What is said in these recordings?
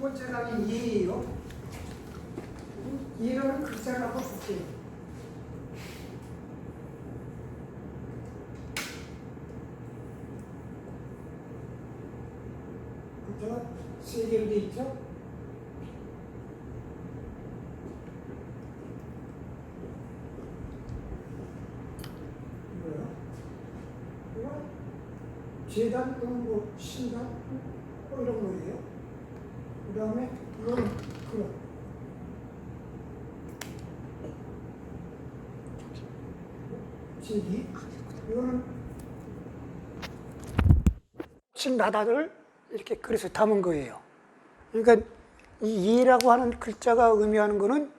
두 번째 단위 예예요. 예라는 글자를 한번 볼게요. 글자가 세 개로 되어 있죠. 뭐야? 이거 재단, 뭐 신단, 뭐 이런 거예요. 그 다음에 이거는 그런. 제기. 이거는 신나다를 이렇게 그래서 담은 거예요. 그러니까 이 예라고 하는 글자가 의미하는 거는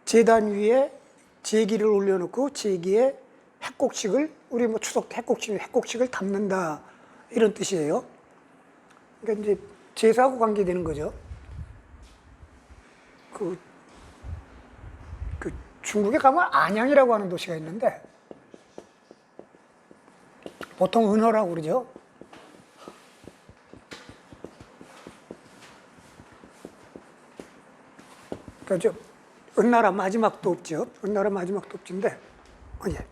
재단 위에 제기를 올려놓고 제기에 핵곡식을 우리 뭐 추석 때 핵곡식을 담는다 이런 뜻이에요. 그러니까 이제 제사하고 관계되는 거죠. 그 중국에 가면 안양이라고 하는 도시가 있는데 보통 은허라고 그러죠. 그러니까 은나라 마지막도 없죠. 은나라 마지막도 없지인데 예.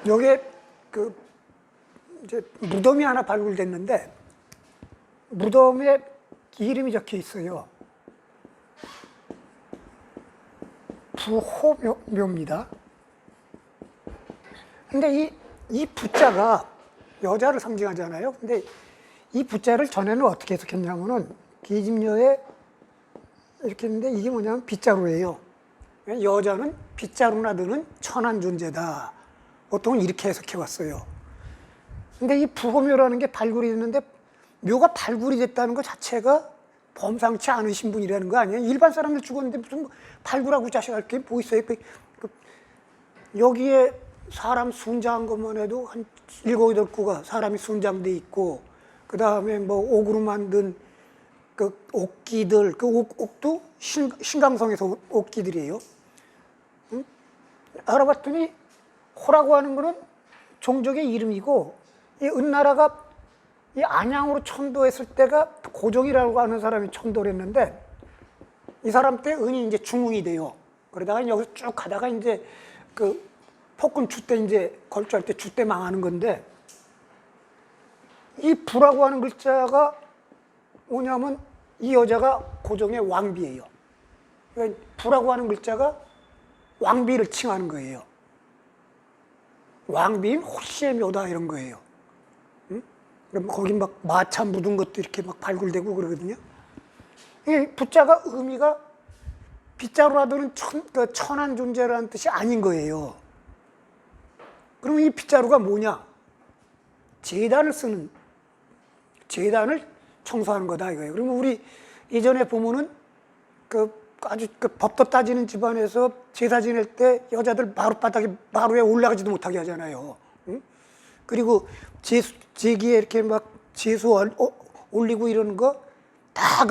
여기에 이제 무덤이 하나 발굴됐는데 무덤에 이름이 적혀 있어요. 부호묘입니다. 근데 이 부자가 여자를 상징하잖아요. 근데 이 부자를 전에는 어떻게 해석했냐면은 계집녀에 이렇게 했는데 이게 뭐냐면 빗자루예요. 여자는 빗자루나 드는 천한 존재다. 보통은 이렇게 해석해 왔어요. 근데 이 부호묘라는 게 발굴이 됐는데 묘가 발굴이 됐다는 것 자체가 범상치 않으신 분이라는 거 아니에요? 일반 사람들 죽었는데 무슨 발굴하고 자식할 게 뭐 있어요? 여기에 사람 순장한 것만 해도 한 7, 8구가 사람이 순장돼 있고 그 다음에 뭐 옥으로 만든 그 옥기들, 그 옥도 신강성에서 온 옥기들이에요. 응? 알아봤더니 호라고 하는 거는 종족의 이름이고 이 은나라가 이 안양으로 천도했을 때가 고종이라고 하는 사람이 천도를 했는데 이 사람 때 은이 이제 중흥이 돼요. 그러다가 여기서 쭉 가다가 이제 그 폭군 주 때 이제 걸주할 때 주 때 망하는 건데 이 부라고 하는 글자가 뭐냐면 이 여자가 고종의 왕비예요. 그러니까 부라고 하는 글자가 왕비를 칭하는 거예요. 왕비인 호시의 묘다 이런 거예요. 응? 그럼 거기 막 마차 묻은 것도 이렇게 막 발굴되고 그러거든요. 이 부자가 의미가 빗자루라도는 천한 존재라는 뜻이 아닌 거예요. 그럼 이 빗자루가 뭐냐? 재단을 청소하는 거다 이거예요. 그러면 우리 예전에 보면은 아주 법도 따지는 집안에서 제사 지낼 때 여자들 마루에 올라가지도 못하게 하잖아요. 응? 그리고 제기에 이렇게 막 제수 올리고 이러는 거 다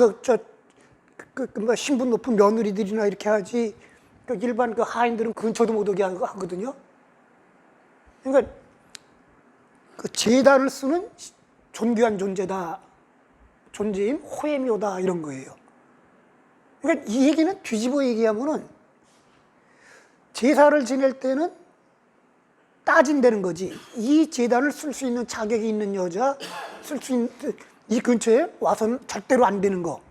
뭐 신분 높은 며느리들이나 이렇게 하지 일반 하인들은 근처도 못 오게 하거든요. 그러니까 재단을 쓰는 존귀한 존재다, 존재인 호혜묘다 이런 거예요. 그러니까 이 얘기는 뒤집어 얘기하면은 제사를 지낼 때는 따진다는 거지. 이 제단을 쓸 수 있는 자격이 있는 여자, 쓸 수 있는 이 근처에 와서는 절대로 안 되는 거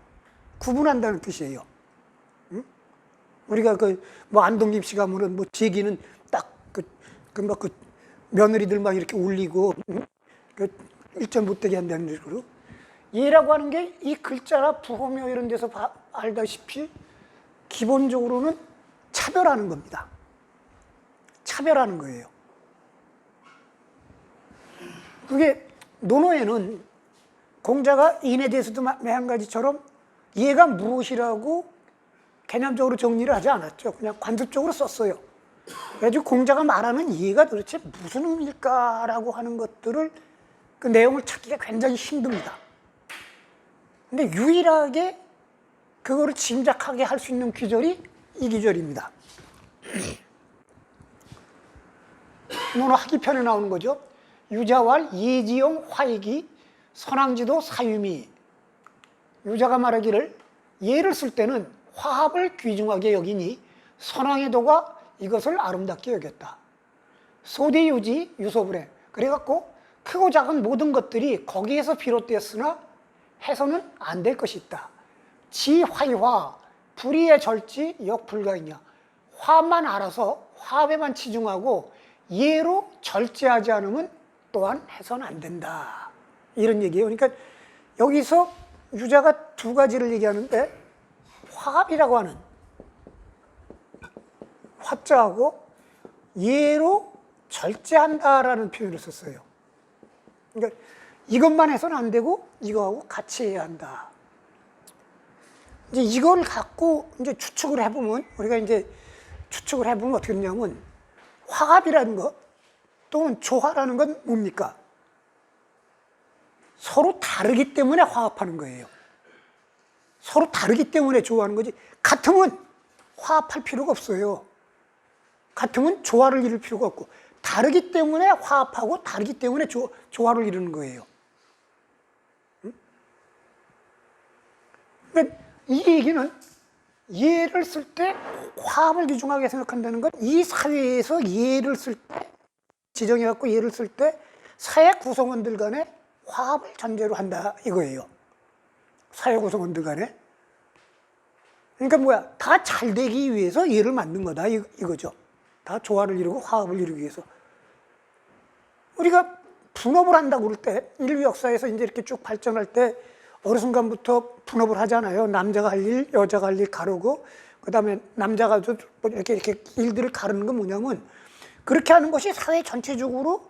구분한다는 뜻이에요. 응? 우리가 뭐 안동김 씨 가면은 뭐 제기는 딱 며느리들 막 이렇게 올리고 응? 일점 못되게 한다는 식으로. 예라고 하는 게 이 글자나 부호묘 이런 데서 알다시피 기본적으로는 차별하는 겁니다. 차별하는 거예요. 그게 논어에는 공자가 인에 대해서도 마찬가지처럼 예가 무엇이라고 개념적으로 정리를 하지 않았죠. 그냥 관습적으로 썼어요. 그래서 공자가 말하는 예가 도대체 무슨 의미일까라고 하는 것들을 그 내용을 찾기가 굉장히 힘듭니다. 근데 유일하게 그거를 짐작하게 할 수 있는 귀절이 이 귀절입니다. 논어 하기편에 나오는 거죠. 유자왈 예지용 화익이 선왕지도 사유미. 유자가 말하기를 예를 쓸 때는 화합을 귀중하게 여기니 선왕의 도가 이것을 아름답게 여겼다. 소대유지 유소불에. 그래갖고 크고 작은 모든 것들이 거기에서 비롯되었으나 해서는 안 될 것이 있다. 지화이화 불의의 절지 역불가이냐. 화만 알아서 화합에만 치중하고 예로 절제하지 않으면 또한 해서는 안 된다. 이런 얘기예요. 그러니까 여기서 유자가 두 가지를 얘기하는데 화합이라고 하는 화자하고 예로 절제한다라는 표현을 썼어요. 그러니까 이것만 해서는 안 되고 이거하고 같이 해야 한다. 이제 이걸 갖고 이제 추측을 해보면 우리가 이제 추측을 해보면 어떻게 되냐면 화합이라는 것 또는 조화라는 건 뭡니까? 서로 다르기 때문에 화합하는 거예요. 서로 다르기 때문에 조화하는 거지. 같으면 화합할 필요가 없어요. 같으면 조화를 이룰 필요가 없고 다르기 때문에 화합하고 다르기 때문에 조화를 이루는 거예요. 그러니까 이 얘기는 예를 쓸 때 화합을 귀중하게 생각한다는 건 이 사회에서 예를 쓸 때 지정해갖고 예를 쓸 때 사회 구성원들 간에 화합을 전제로 한다 이거예요. 사회 구성원들 간에. 그러니까 뭐야, 다 잘 되기 위해서 예를 만든 거다 이거죠. 다 조화를 이루고 화합을 이루기 위해서. 우리가 분업을 한다고 그럴 때 인류 역사에서 이제 이렇게 쭉 발전할 때 어느 순간부터 분업을 하잖아요. 남자가 할 일, 여자가 할 일 가르고, 그 다음에 남자가 이렇게 일들을 가르는 건 뭐냐면, 그렇게 하는 것이 사회 전체적으로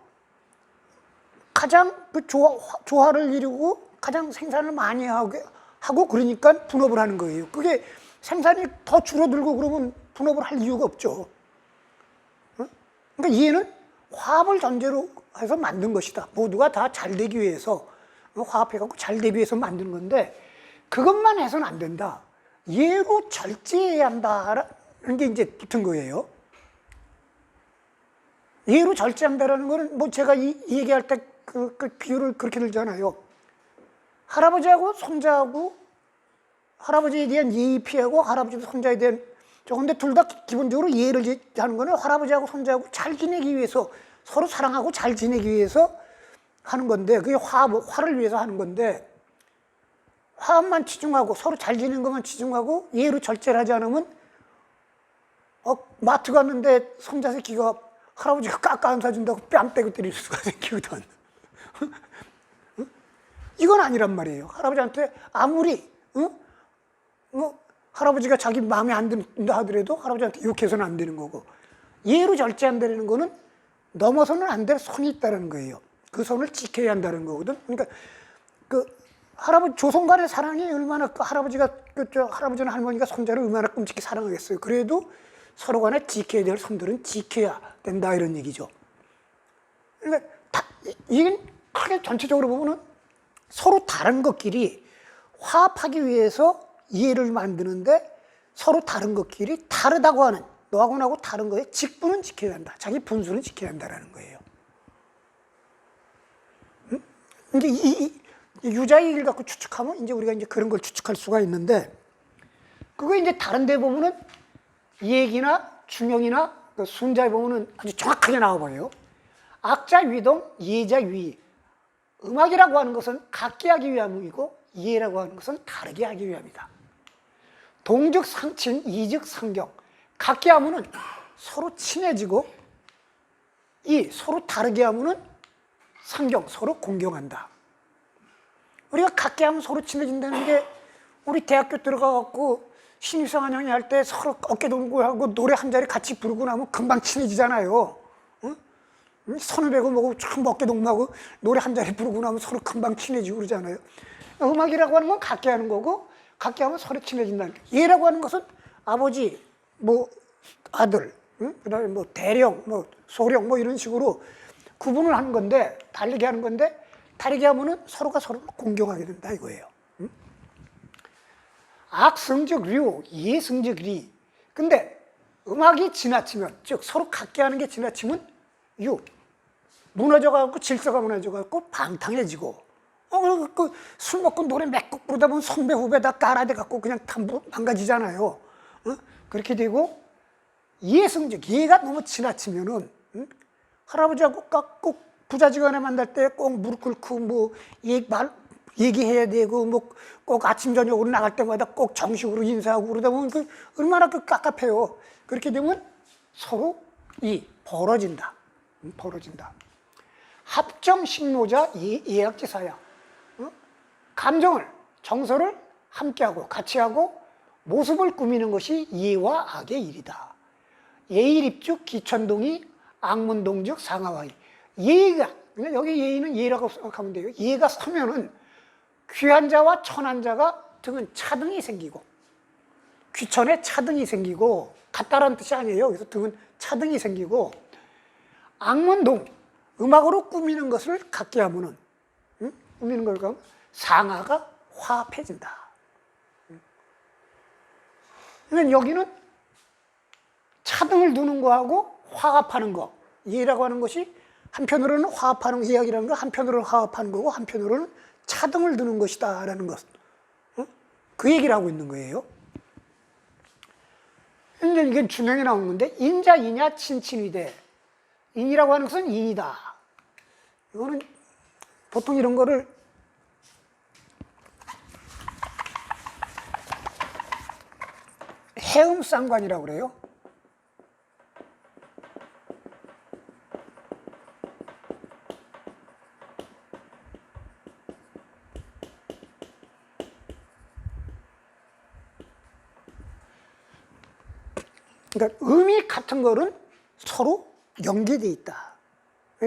가장 그 조화를 이루고 가장 생산을 많이 하고 그러니까 분업을 하는 거예요. 그게 생산이 더 줄어들고 그러면 분업을 할 이유가 없죠. 그러니까 얘는 화합을 전제로 해서 만든 것이다. 모두가 다 잘 되기 위해서 화합해갖고 잘 되기 위해서 만든 건데 그것만 해서는 안 된다. 예로 절제해야 한다라는 게 이제 붙은 거예요. 예로 절제한다라는 거는 뭐 제가 이 얘기할 때 그 비유를 그렇게 들잖아요. 할아버지하고 손자하고 할아버지에 대한 예의 피하고 할아버지도 손자에 대한 근데 둘 다 기본적으로 예를 하는 거는 할아버지하고 손자하고 잘 지내기 위해서 서로 사랑하고 잘 지내기 위해서 하는 건데 그게 화를 위해서 하는 건데 화합만 치중하고 서로 잘 지내는 것만 치중하고 예로 절제를 하지 않으면 마트 갔는데 손자 새끼가 할아버지가 깎아 사준다고 뺨 때고 때릴 수가 생기거든. 이건 아니란 말이에요. 할아버지한테 아무리 할아버지가 자기 마음에 안 든다 하더라도 할아버지한테 욕해서는 안 되는 거고 예로 절제한다는 거는 넘어서는 안 될 선이 있다는 거예요. 그 선을 지켜야 한다는 거거든. 그러니까 그 할아버지 조선 간의 사랑이 얼마나 할아버지나 할머니가 손자를 얼마나 끔찍히 사랑하겠어요. 그래도 서로 간에 지켜야 될 선들은 지켜야 된다 이런 얘기죠. 그러니까 이게 크게 전체적으로 보면은 서로 다른 것끼리 화합하기 위해서 이해를 만드는데 서로 다른 것끼리 다르다고 하는 너하고 나하고 다른 거에 직분은 지켜야 한다. 자기 분수는 지켜야 한다는 거예요. 이제 이 유자의 얘기를 갖고 추측하면 이제 우리가 이제 그런 걸 추측할 수가 있는데 그거 이제 다른 데 보면은 얘기나 중용이나 그 순자에 보면은 아주 정확하게 나와버려요. 악자 위동, 예자 위. 음악이라고 하는 것은 같게 하기 위함이고 이해라고 하는 것은 다르게 하기 위함이다. 동즉 상친, 이즉 상경. 같게 하면은 서로 친해지고 서로 다르게 하면은 상경, 서로 공경한다. 우리가 같게 하면 서로 친해진다는 게 우리 대학교 들어가갖고 신입생 환영회 할 때 서로 어깨 동무 하고 노래 한 자리 같이 부르고 나면 금방 친해지잖아요. 선후배고 뭐고 참 어깨 동무하고 노래 한 자리 부르고 나면 서로 금방 친해지고 그러잖아요. 음악이라고 하는 건 같게 하는 거고 같게 하면 서로 친해진다는 거예요. 예라고 하는 것은 아버지, 뭐 아들, 그다음에 뭐 대령, 뭐 소령 뭐 이런 식으로 구분을 하는 건데 다르게 하는 건데 다르게 하면은 서로가 서로를 공경하게 된다 이거예요. 악성적 류, 예성적 리. 근데 음악이 지나치면 즉 서로 같게 하는 게 지나치면 유. 무너져가지고 질서가 무너져가지고 방탕해지고 술 먹고 노래 몇 곡 부르다 보면 선배 후배 다 깔아대갖고 그냥 다 망가지잖아요. 그렇게 되고 이해성적, 이해가 너무 지나치면은 할아버지하고 꼭 부자지간에 만날 때 꼭 무릎 꿇고 뭐 얘기해야 되고 뭐 꼭 아침 저녁으로 나갈 때마다 꼭 정식으로 인사하고 그러다 보면 얼마나 깝깝해요. 그렇게 되면 서로 벌어진다. 합정식노자 예약지사야. 감정을, 정서를 함께하고 같이하고 모습을 꾸미는 것이 예와 악의 일이다. 예일입죽 기천동이 악문동즉 상하와이. 예가, 여기 예의는 예라고 생각하면 돼요. 예가 서면은 귀한 자와 천한 자가 등은 차등이 생기고, 귀천에 차등이 생기고, 같다라는 뜻이 아니에요. 그래서 등은 차등이 생기고, 악문동, 음악으로 꾸미는 것을 갖게 하면은, 꾸미는 걸 가면 상하가 화합해진다. 그러니까 여기는 차등을 두는 거하고 화합하는 거, 예라고 하는 것이 한편으로는 화합하는 이야기라는 거, 한편으로는 화합하는 거고, 한편으로는 차등을 두는 것이다 라는 것, 그 얘기를 하고 있는 거예요. 이제 이게 준명에 나오는 건데, 인자, 이냐, 친친위대. 인이라고 하는 것은 인이다. 이거는 보통 이런 거를 해음쌍관이라고 그래요. 그러니까 음이 같은 거는 서로 연계되어 있다.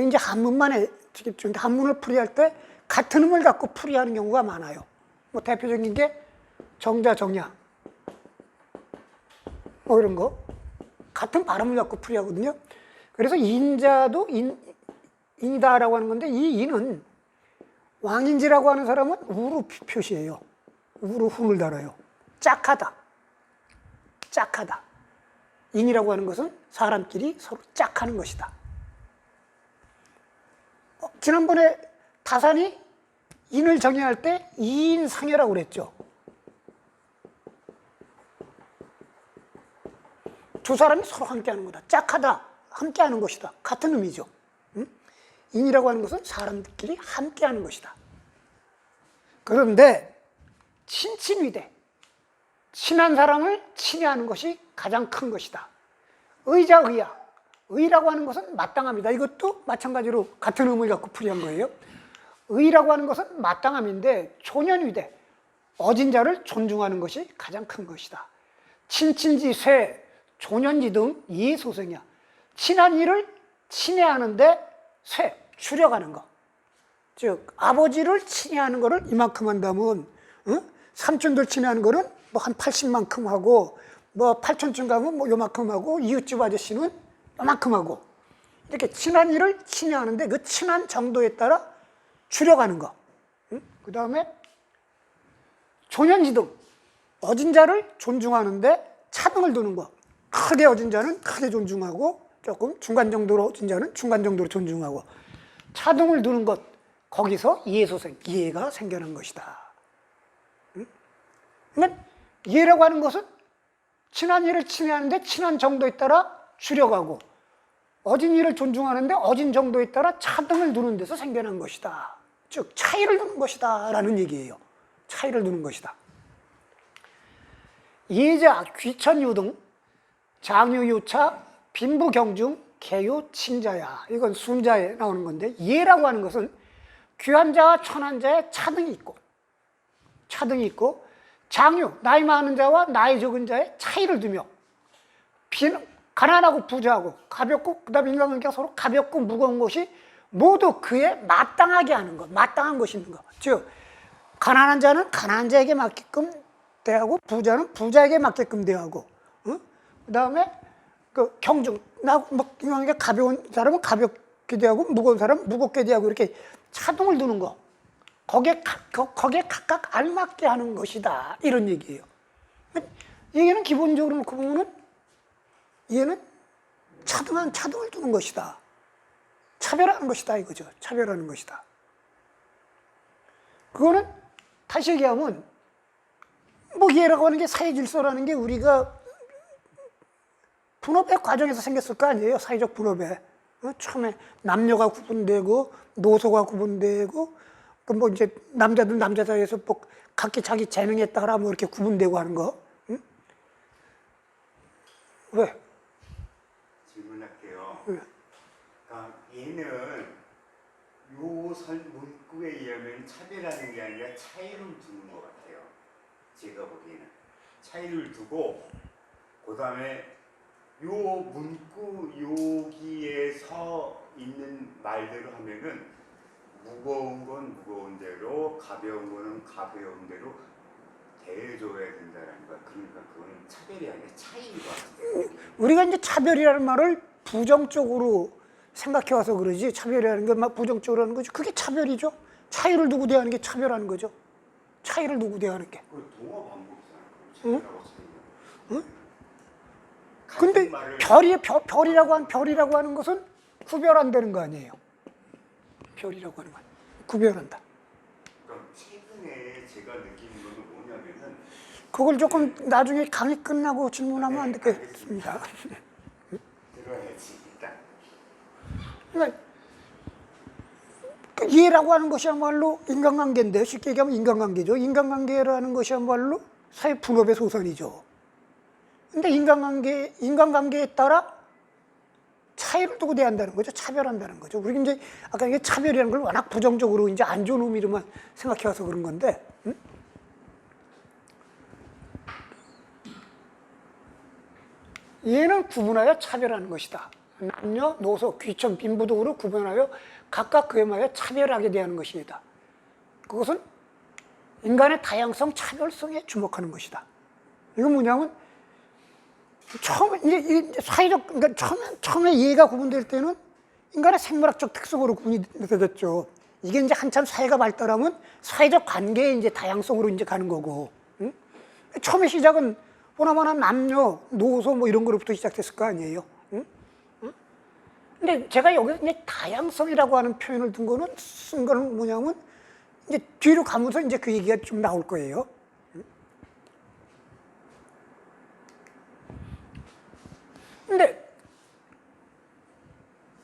이제 한문을 풀이할 때 같은 음을 갖고 풀이하는 경우가 많아요. 뭐 대표적인 게 정자, 정야, 뭐 이런 거 같은 발음을 갖고 풀이하거든요. 그래서 인자도 인이다라고 하는 건데, 이 인은 왕인지라고 하는 사람은 우로 표시해요. 우로 훈을 달아요. 짝하다. 인이라고 하는 것은 사람끼리 서로 짝하는 것이다. 지난번에 다산이 인을 정의할 때 이인상해라고 그랬죠. 두 사람이 서로 함께하는 거다. 짝하다, 함께하는 것이다. 같은 의미죠. 인이라고 하는 것은 사람들끼리 함께하는 것이다. 그런데 친친위대, 친한 사람을 친애하는 것이 가장 큰 것이다. 의자, 의야. 의라고 하는 것은 마땅함이다. 이것도 마찬가지로 같은 의미를 갖고 풀이한 거예요. 의라고 하는 것은 마땅함인데, 초년위대, 어진 자를 존중하는 것이 가장 큰 것이다. 친친지, 쇠, 조년지 등 이해소생이야. 친한 이를 친애하는데 쇠, 줄여가는 거. 즉 아버지를 친애하는 거를 이만큼 한다면, 삼촌들 친애하는 거는 뭐 한 80만큼 하고, 뭐 8촌쯤 가면 뭐 요만큼 하고, 이웃집 아저씨는 요만큼 하고, 이렇게 친한 이를 친애하는데 그 친한 정도에 따라 줄여가는 거. 그 다음에 조년지 등, 어진 자를 존중하는데 차등을 두는 거. 크게 어진 자는 크게 존중하고, 조금 중간 정도로 어진 자는 중간 정도로 존중하고, 차등을 두는 것, 거기서 이해소생, 이해가 생겨난 것이다. 그러니까 이해라고 하는 것은 친한 이를 친애하는데 친한 정도에 따라 줄여가고, 어진 이를 존중하는데 어진 정도에 따라 차등을 두는 데서 생겨난 것이다. 즉 차이를 두는 것이다 라는 얘기예요. 차이를 두는 것이다. 예자, 귀천유 등 장유유차, 빈부경중, 개유, 친자야. 이건 순자에 나오는 건데, 예라고 하는 것은 귀한 자와 천한 자의 차등이 있고, 장유, 나이 많은 자와 나이 적은 자의 차이를 두며, 가난하고 부자하고 가볍고, 그 다음에 인간관계가 서로 가볍고 무거운 것이 모두 그에 마땅하게 하는 것, 마땅한 것이 있는 것. 즉 가난한 자는 가난한 자에게 맞게끔 대하고, 부자는 부자에게 맞게끔 대하고, 그 다음에 그 경중, 인간관계가 가벼운 사람은 가볍게 대하고, 무거운 사람은 무겁게 대하고, 이렇게 차등을 두는 거, 거기에 각각 알맞게 하는 것이다, 이런 얘기예요. 얘는 기본적으로 놓고 보면은 얘는 차등을 두는 것이다. 차별하는 것이다 이거죠. 차별하는 것이다. 그거는 다시 얘기하면 뭐 이해라고 하는 게 사회 질서라는 게 우리가 분업의 과정에서 생겼을 거 아니에요. 사회적 분업에. 처음에 남녀가 구분되고 노소가 구분되고 그 뭐 이제 남자들 남자 사이에서 뭐 각기 자기 재능에 따라 뭐 이렇게 구분되고 하는 거. 응? 왜? 질문할게요. 왜? 아, 얘는 요 문구에 의하면 차별하는 게 아니라 차이를 두는 것 같아요. 제가 보기에는 차이를 두고 그 다음에 요 문구 여기에 서 있는 말대로 하면은 무거운 건 무거운 대로 가벼운 거는 가벼운 대로 대해줘야 된다는 거야. 그러니까 그거는 차별이 아니라 차이인 것 같아요. 우리가 이제 차별이라는 말을 부정적으로 생각해 와서 그러지 차별이라는 게 막 부정적으로 하는 거죠. 그게 차별이죠. 차이를 두고 대하는 게 차별하는 거죠. 차이를 두고 대하는 게. 그 동어 반복이잖아. 응? 차이라고 차이가. 응? 같은 근데 말을 별이라고 하는 것은 구별한다는 거 아니에요. 별이라고 하는 건 구별한다. 그러니까 최근에 제가 느끼는 거는 뭐냐면은 그걸 조금 나중에 강의 끝나고 질문하면 안 되겠습니다. 들어야지 일단. 그러니까 그 이해라고 하는 것이야말로 인간관계인데 쉽게 얘기하면 인간관계죠. 인간관계라는 것이야말로 사회 분업의 소선이죠. 근데 인간관계에 따라 차이를 두고 대한다는 거죠. 차별한다는 거죠. 우리 이제 아까 이게 차별이라는 걸 워낙 부정적으로 이제 안 좋은 의미로만 생각해 와서 그런 건데, 응? 얘는 구분하여 차별하는 것이다. 남녀, 노소, 귀천, 빈부 등으로 구분하여 각각 그에 맞게 차별하게 대하는 것입니다. 그것은 인간의 다양성, 차별성에 주목하는 것이다. 이건 뭐냐면 처음에 이제 사회적 그러니까 처음에 이해가 구분될 때는 인간의 생물학적 특성으로 구분이 되겠죠. 이게 이제 한참 사회가 발달하면 사회적 관계의 이제 다양성으로 이제 가는 거고. 응? 처음에 시작은 보나마나 남녀, 노소 뭐 이런 거로부터 시작됐을 거 아니에요. 응? 응? 근데 제가 여기 이제 다양성이라고 하는 표현을 쓴 거는 뭐냐면 이제 뒤로 가면서 이제 그 얘기가 좀 나올 거예요. 근데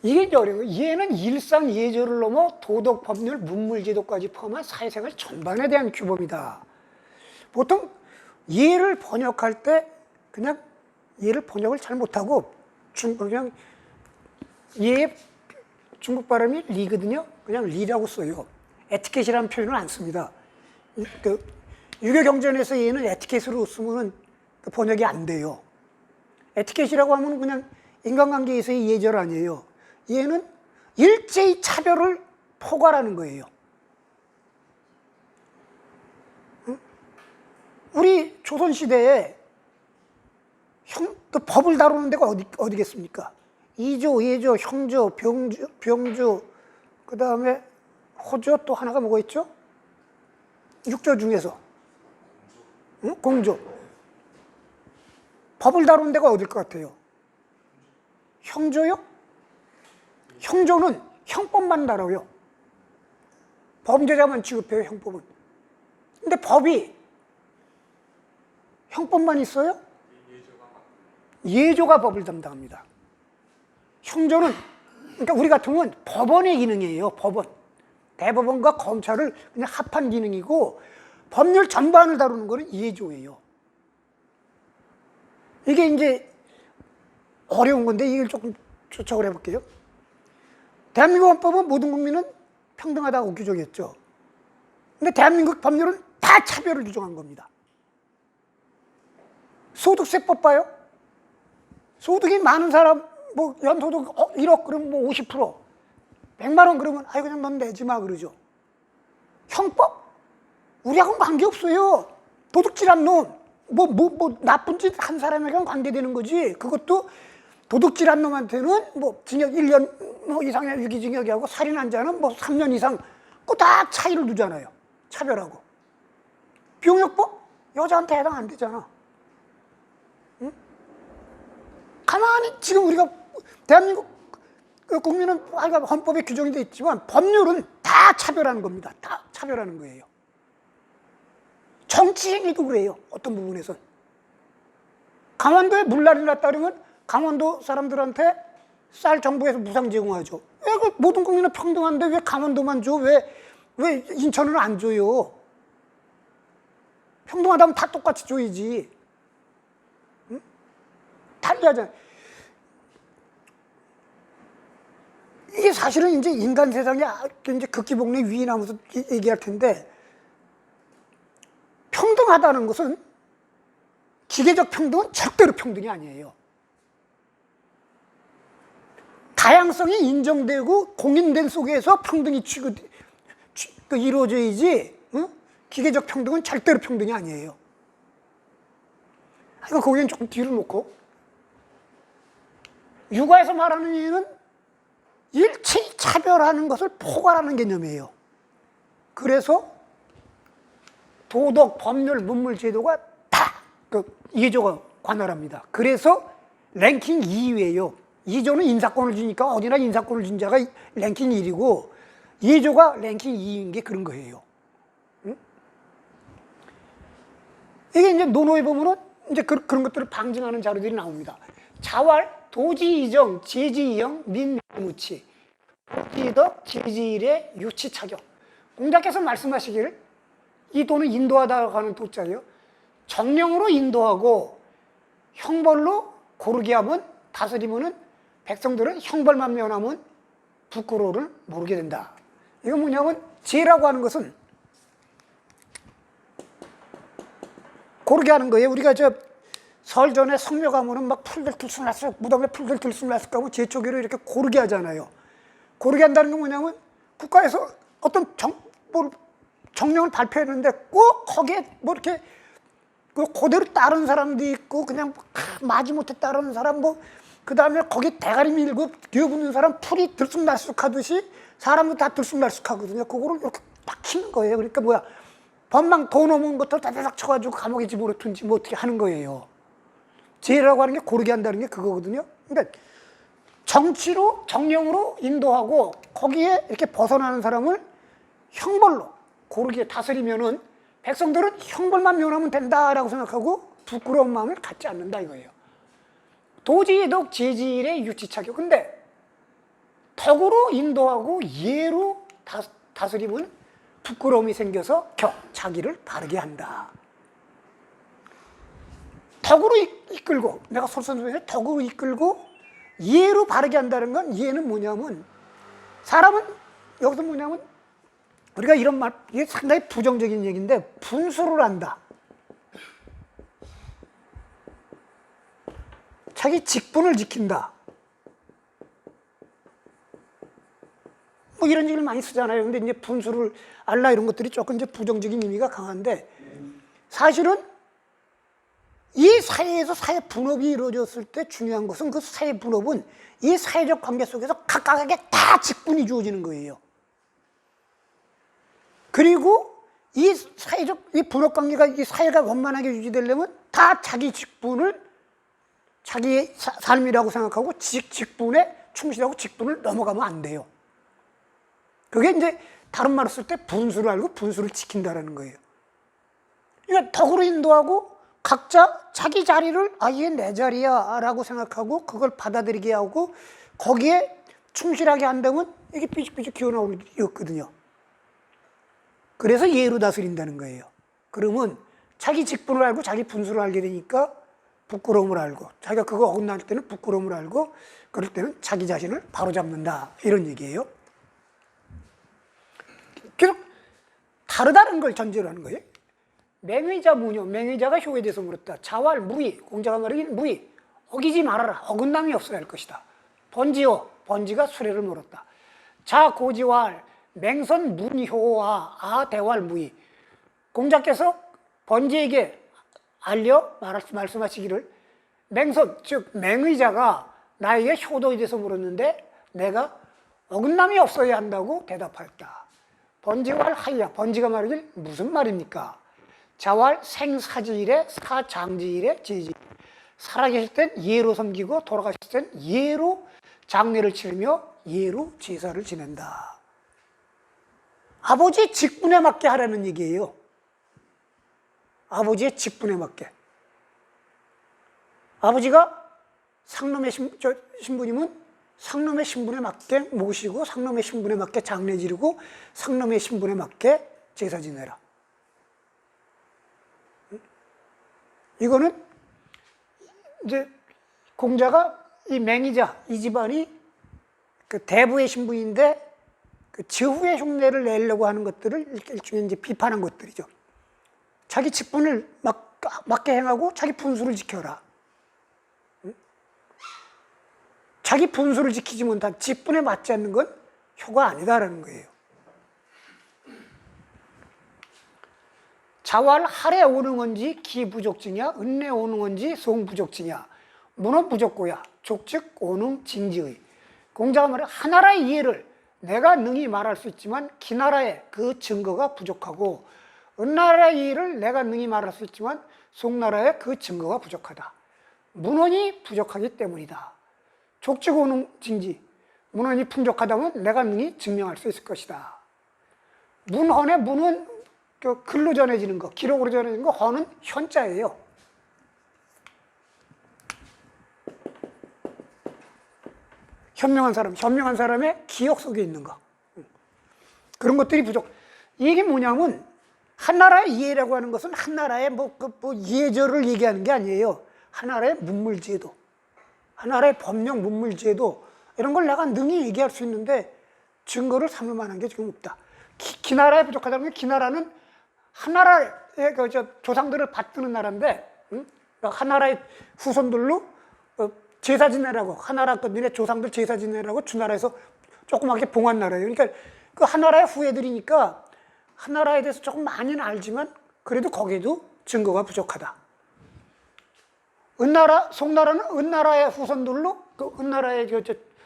이게 이제 어려운 거예요. 얘는 일상 예절을 넘어 도덕, 법률, 문물, 제도까지 포함한 사회생활 전반에 대한 규범이다. 보통 예를 번역할 때 그냥 예를 번역을 잘 못하고 그냥 예 중국 발음이 리거든요. 그냥 리라고 써요. 에티켓이라는 표현을 안 씁니다. 그 유교경전에서 얘는 에티켓으로 쓰면은 그 번역이 안 돼요. 에티켓이라고 하면 그냥 인간관계에서의 예절 아니에요. 얘는 일제히 차별을 포괄하는 거예요. 우리 조선시대에 그 법을 다루는 데가 어디겠습니까? 이조, 예조, 형조, 병조, 그 다음에 호조 또 하나가 뭐가 있죠? 육조 중에서. 응? 공조. 법을 다루는 데가 어딜 것 같아요? 형조요? 형조는 형법만 다뤄요. 범죄자만 취급해요, 형법은. 근데 법이 형법만 있어요? 예조가 법을 담당합니다. 형조는, 그러니까 우리 같으면 법원의 기능이에요, 법원. 대법원과 검찰을 그냥 합한 기능이고, 법률 전반을 다루는 거는 예조예요. 이게 이제 어려운 건데 이걸 조금 추적을 해볼게요. 대한민국 헌법은 모든 국민은 평등하다고 규정했죠. 근데 대한민국 법률은 다 차별을 규정한 겁니다. 소득세법 봐요. 소득이 많은 사람, 뭐 연소득 1억 그러면 뭐 50%, 100만 원 그러면 아이 그냥 넌 내지 마 그러죠. 형법? 우리하고는 관계없어요. 도둑질한 놈, 뭐 나쁜 짓 한 사람에게는 관계되는 거지. 그것도 도둑질한 놈한테는 뭐 징역 1년 뭐 이상의 유기징역이하고 살인한 자는 뭐 3년 이상, 그 다 차이를 두잖아요. 차별하고. 비용요법? 여자한테 해당 안 되잖아. 응? 가만히 지금 우리가 대한민국 그 국민은 헌법에 규정이 되어 있지만 법률은 다 차별하는 겁니다. 다 차별하는 거예요. 정치 행위도 그래요. 어떤 부분에선. 강원도에 물난리 났다 그러면 강원도 사람들한테 쌀 정부에서 무상 제공하죠. 왜 그 모든 국민은 평등한데 왜 강원도만 줘? 왜 인천은 안 줘요? 평등하다면 다 똑같이 줘야지. 응? 달리하잖아. 이게 사실은 이제 인간 세상에 이제 극기복리 위인하면서 얘기할 텐데, 평등하다는 것은 기계적 평등은 절대로 평등이 아니에요. 다양성이 인정되고 공인된 속에서 평등이 이루어져야지, 응? 기계적 평등은 절대로 평등이 아니에요. 이거 거기는 조금 뒤로 놓고, 육아에서 말하는 얘기는 일체히 차별하는 것을 포괄하는 개념이에요. 그래서 도덕, 법률, 문물, 제도가 다 이조가 관할합니다. 그래서 랭킹 2위예요. 2조는 인사권을 주니까 어디나 인사권을 준 자가 랭킹 1위고 2조가 랭킹 2위인 게 그런 거예요. 응? 이게 이제 논어에 보면은 이제 그런 것들을 방증하는 자료들이 나옵니다. 자활, 도지이정, 제지이형, 민무치, 도지덕, 제지일의 유치차격. 공자께서 말씀하시길, 이 도는 인도하다고 하는 도자예요. 정령으로 인도하고 형벌로 고르게 하면, 다스리면은 백성들은 형벌만 면하면 부끄러움을 모르게 된다. 이건 뭐냐면, 제라고 하는 것은 고르게 하는 거예요. 우리가 설 전에 성묘 가면은 막 풀들 들쑥날쑥, 무덤에 풀들 들쑥날쑥 하고 제초기로 이렇게 고르게 하잖아요. 고르게 한다는 건 뭐냐면, 국가에서 어떤 정령을 발표했는데 꼭 거기에 뭐 이렇게 그대로 따르는 사람도 있고, 그냥 마지못해 따르는 사람, 그 다음에 거기 대가리 밀고 기어붙는 사람, 풀이 들쑥날쑥 하듯이 사람도 다 들쑥날쑥 하거든요. 그거를 이렇게 딱 치는 거예요. 그러니까 뭐야, 법망 돈 넘은 것들 다다닥 쳐가지고 감옥에 집어넣든지 뭐 어떻게 하는 거예요. 제라고 하는 게 고르게 한다는 게 그거거든요. 그러니까 정치로, 정령으로 인도하고 거기에 이렇게 벗어나는 사람을 형벌로 고르게 다스리면은 백성들은 형벌만 면하면 된다라고 생각하고 부끄러운 마음을 갖지 않는다 이거예요. 도지덕, 제지일의 유치차격. 근데 덕으로 인도하고 예로 다스리면 부끄러움이 생겨서 자기를 바르게 한다. 덕으로 이끌고, 내가 솔선수범해서 덕으로 이끌고 예로 바르게 한다는 건, 예는 뭐냐면, 사람은 여기서 뭐냐면, 우리가 이런 말, 이게 상당히 부정적인 얘기인데, 분수를 한다. 자기 직분을 지킨다. 뭐 이런 얘기를 많이 쓰잖아요. 근데 이제 분수를 알라 이런 것들이 조금 이제 부정적인 의미가 강한데, 사실은 이 사회에서 사회 분업이 이루어졌을 때 중요한 것은, 그 사회 분업은 이 사회적 관계 속에서 각각에게 다 직분이 주어지는 거예요. 그리고 이 분업 관계가, 이 사회가 원만하게 유지되려면 다 자기 직분을 자기의 삶이라고 생각하고 직분에 충실하고 직분을 넘어가면 안 돼요. 그게 이제 다른 말로 쓸 때 분수를 알고 분수를 지킨다라는 거예요. 그러니까 덕으로 인도하고 각자 자기 자리를 이게 내 자리야 라고 생각하고 그걸 받아들이게 하고 거기에 충실하게 한다면 이게 삐죽삐죽 기어나올 일이 없거든요. 그래서 예로 다스린다는 거예요. 그러면 자기 직분을 알고 자기 분수를 알게 되니까 부끄러움을 알고, 자기가 그거 어긋날 때는 부끄러움을 알고, 그럴 때는 자기 자신을 바로잡는다, 이런 얘기예요. 계속 다르다는 걸 전제로 하는 거예요. 맹의자 무녀, 맹의자가 효에 대해서 물었다. 자활, 무의, 공자가 말하긴 무의, 어기지 말아라, 어긋남이 없어야 할 것이다. 번지요, 번지가 수레를 물었다. 자 고지활, 맹선 문효와 대활 무의. 공자께서 번지에게 말씀하시기를, 맹선, 즉 맹의자가 나에게 효도에 대해서 물었는데 내가 어긋남이 없어야 한다고 대답하였다. 번지활 하이야, 번지가 말하길 무슨 말입니까? 자활 생사지일에 사장지일에 제지. 살아계실 땐 예로 섬기고 돌아가실 땐 예로 장례를 치르며 예로 제사를 지낸다. 아버지의 직분에 맞게 하라는 얘기예요. 아버지의 직분에 맞게. 아버지가 상놈의 신부님은 상놈의 신분에 맞게 모시고 상놈의 신분에 맞게 장례 지르고 상놈의 신분에 맞게 제사 지내라. 이거는 이제 공자가 이 맹이자 이 집안이 그 대부의 신분인데 그 저후의 흉내를 내려고 하는 것들을 일종의 이제 비판한 것들이죠. 자기 직분을 맞게 행하고 자기 분수를 지켜라. 자기 분수를 지키지 못한 직분에 맞지 않는 건 효가 아니다라는 거예요. 자왈 할에 오는 건지 기부족지냐 은내 오는 건지 송부족지냐 문어 부족고야 족즉 오능 징지의. 공자가 말해 하나라의 이해를 내가 능히 말할 수 있지만 기나라의 그 증거가 부족하고 은나라의 이해를 내가 능히 말할 수 있지만 송나라의 그 증거가 부족하다. 문헌이 부족하기 때문이다. 족즉 오능 징지. 문헌이 풍족하다면 내가 능히 증명할 수 있을 것이다. 문헌의 문은 글로 전해지는 거, 기록으로 전해지는 거, 헌은 현자예요. 현명한 사람의 기억 속에 있는 거. 그런 것들이 부족. 이게 뭐냐면, 한나라의 이해라고 하는 것은 한나라의 예절을 얘기하는 게 아니에요. 한나라의 문물제도, 한나라의 법령 문물제도, 이런 걸 내가 능히 얘기할 수 있는데, 증거를 삼을 만한 게 지금 없다. 기나라에 부족하다는 게, 기나라는 한나라의 조상들을 받드는 나라인데, 한나라의 후손들로 제사 지내라고, 한나라 니네 조상들 제사 지내라고 주나라에서 조그맣게 봉한 나라예요. 그러니까 그 한나라의 후예들이니까 한나라에 대해서 조금 많이는 알지만 그래도 거기에도 증거가 부족하다. 은나라, 송나라는 은나라의 후손들로 그 은나라의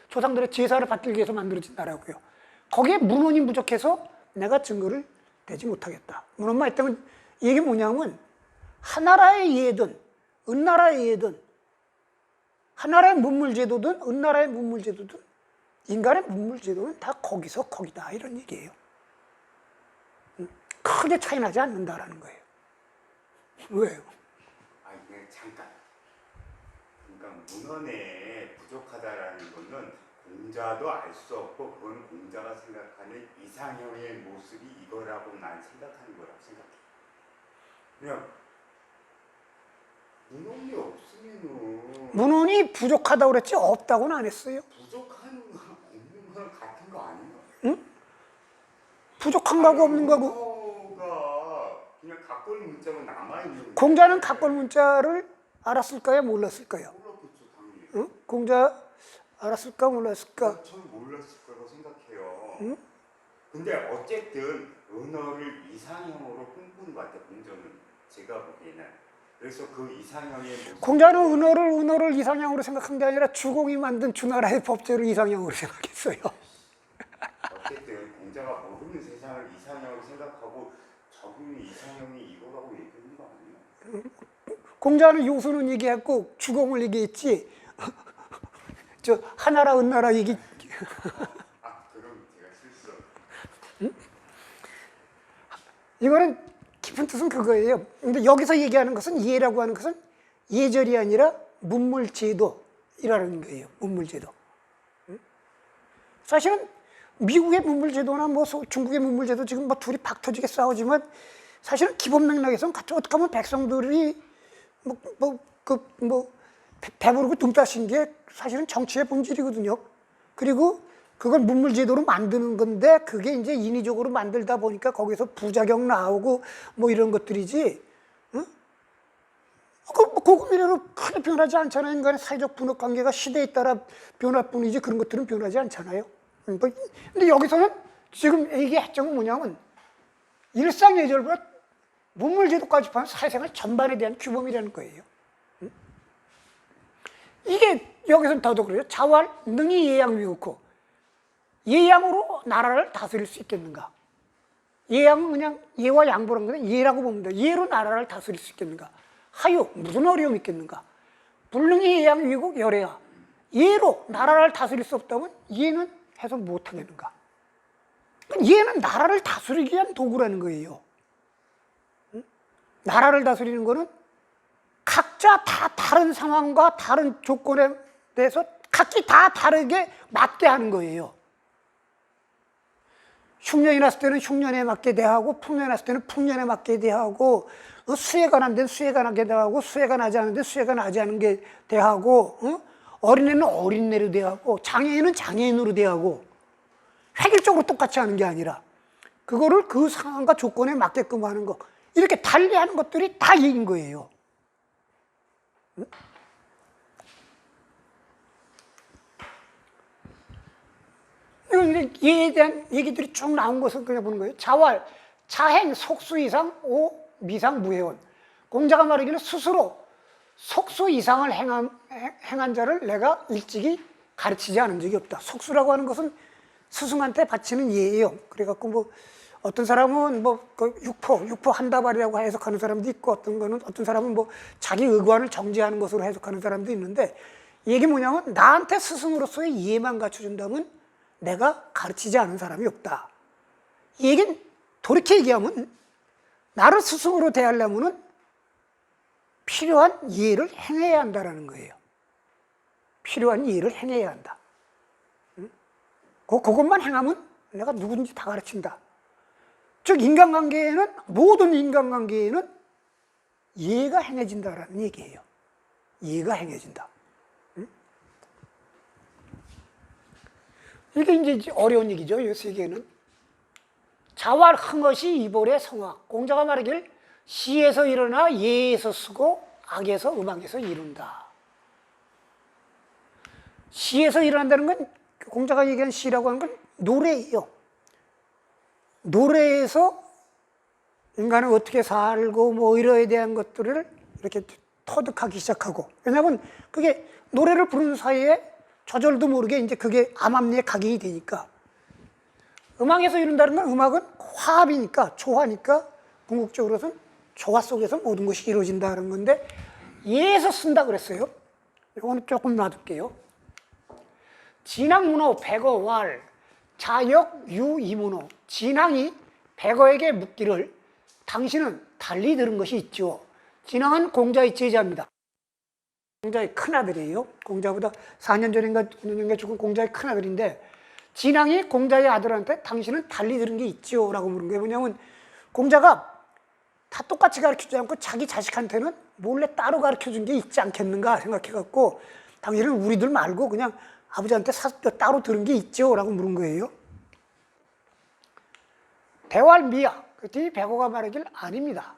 조상들의 제사를 받들기 위해서 만들어진 나라고요. 거기에 문헌이 부족해서 내가 증거를 대지 못하겠다. 문헌만 있다면 이게 뭐냐면 한나라의 이해든 은나라의 이해든 한나라의 문물제도든 은나라의 문물제도든 인간의 문물제도는 다 거기서 거기다 이런 얘기예요. 크게 차이 나지 않는다라는 거예요. 왜요? 아니 그냥 잠깐. 그러니까 문헌에 부족하다라는 거는 공자도 알 수 없고 그건 공자가 생각하는 이상형의 모습이 이거라고 난 생각하는 거라고 생각해. 그냥 문헌이 없으면은 문헌이 부족하다고 그랬지 없다고는 안 했어요. 부족한 거 없는 거랑 같은 거 아닌가? 응? 부족한 거하고 없는 거하고. 문어가 그냥 각골 문자가 남아 있는. 공자는 각골 문자를 알았을까요? 몰랐을까요? 몰랐겠죠 당연히. 응? 공자 알았을까? 몰랐을까? 저는 몰랐을 거라고 생각해요. 응? 근데 어쨌든 언어를 이상형으로 꿈꾼 것 같아요. 공자는 제가 보기에는. 그래서 그 이상형의 모습. 공자는 은어를 이상형으로 생각한 게 아니라 주공이 만든 주나라의 법제를 이상형으로 생각했어요. 어쨌든 공자가 모르는 세상을 이상형으로 생각하고 저분이 이상형이 이거라고 얘기하는 거 아니에요? 공자는 요수는 얘기했고 주공을 얘기했지. 저 하나라 은나라 얘기. 그럼 제가 실수. 이거는 깊은 뜻은 그거예요. 근데 여기서 얘기하는 것은 이해라고 하는 것은 예절이 아니라 문물제도이라는 거예요. 문물제도. 사실은 미국의 문물제도나 중국의 문물제도 지금 둘이 박터지게 싸우지만 사실은 기본 맥락에서는 같이 어떻게 하면 백성들이 배부르고 등 따신 게 사실은 정치의 본질이거든요. 그리고 그걸 문물제도로 만드는 건데 그게 이제 인위적으로 만들다 보니까 거기서 부작용 나오고 이런 것들이지. 응? 그거 미래로 크게 변하지 않잖아요. 인간의 사회적 분업 관계가 시대에 따라 변할 뿐이지 그런 것들은 변하지 않잖아요. 근데 여기서는 지금 이게 핵심은 뭐냐면 일상예절보다 문물제도까지 포함한 사회생활 전반에 대한 규범이라는 거예요. 응? 이게 여기서는 더더 그래요. 자활 능히 예양위국호. 예양으로 나라를 다스릴 수 있겠는가? 예양은 그냥 예와 양보란 거는 예라고 보면 돼. 예로 나라를 다스릴 수 있겠는가? 하유, 무슨 어려움이 있겠는가? 불능히 예양위국 열애야. 예로 나라를 다스릴 수 없다면 예는 해서 못하겠는가? 얘는 나라를 다스리기 위한 도구라는 거예요. 나라를 다스리는 거는 각자 다 다른 상황과 다른 조건에 대해서 각기 다 다르게 맞게 하는 거예요. 흉년이 났을 때는 흉년에 맞게 대하고, 풍년이 났을 때는 풍년에 맞게 대하고, 수해가 난 데는 수해가 나게 대하고, 수해가 나지 않은 데는 수해가 나지 않은 게 대하고, 어린애는 어린애로 대하고, 장애인은 장애인으로 대하고, 획일적으로 똑같이 하는 게 아니라 그거를 그 상황과 조건에 맞게끔 하는 거, 이렇게 달리하는 것들이 다 예인 거예요. 이제 예에 대한 얘기들이 쭉 나온 것을 그냥 보는 거예요. 자활, 자행, 속수 이상, 오, 미상, 무해원. 공자가 말하기는 스스로 속수 이상을 행한 자를 내가 일찍이 가르치지 않은 적이 없다. 속수라고 하는 것은 스승한테 바치는 예예요. 그래갖고 뭐 어떤 사람은 뭐그 육포 한다발이라고 해석하는 사람도 있고, 어떤 사람은 뭐 자기 의관을 정지하는 것으로 해석하는 사람도 있는데, 이게 뭐냐면 나한테 스승으로서의 이해만 갖춰준다면 내가 가르치지 않은 사람이 없다. 이 얘기는 돌이켜 얘기하면 나를 스승으로 대하려면 필요한 이해를 행해야 한다는 거예요. 필요한 이해를 행해야 한다. 그것만 행하면 내가 누군지 다 가르친다. 즉 인간관계에는, 모든 인간관계에는 이해가 행해진다라는 얘기예요. 이해가 행해진다. 이게 이제 어려운 얘기죠. 이 세계는. 자활 흥엇이 이볼의 성악. 공자가 말하길 시에서 일어나 예에서 쓰고 악에서 음악에서 이룬다. 시에서 일어난다는 건, 공자가 얘기한 시라고 하는 건 노래예요. 노래에서 인간은 어떻게 살고 뭐 이러에 대한 것들을 이렇게 터득하기 시작하고, 왜냐하면 그게 노래를 부르는 사이에 저절도 모르게 이제 그게 암암리에 각인이 되니까. 음악에서 이룬다는 건, 음악은 화합이니까, 조화니까, 궁극적으로는 조화 속에서 모든 것이 이루어진다는 건데, 예에서 쓴다 그랬어요. 이거는 조금 놔둘게요. 진항문호 백어왈 자역 유이문호. 진항이 백어에게 묻기를 당신은 달리 들은 것이 있죠. 진항은 공자의 제자입니다. 공자의 큰아들이에요. 공자보다 4년 전인가 5년 전인가 죽은 공자의 큰아들인데, 진항이 공자의 아들한테 당신은 달리 들은 게 있죠 라고 물은 거예요. 뭐냐면 공자가 다 똑같이 가르치지 않고 자기 자식한테는 몰래 따로 가르쳐준 게 있지 않겠는가 생각해갖고, 당신은 우리들 말고 그냥 아버지한테 따로 들은 게 있죠 라고 물은 거예요. 대활미야. 그랬더니 백어가 말하길 아닙니다.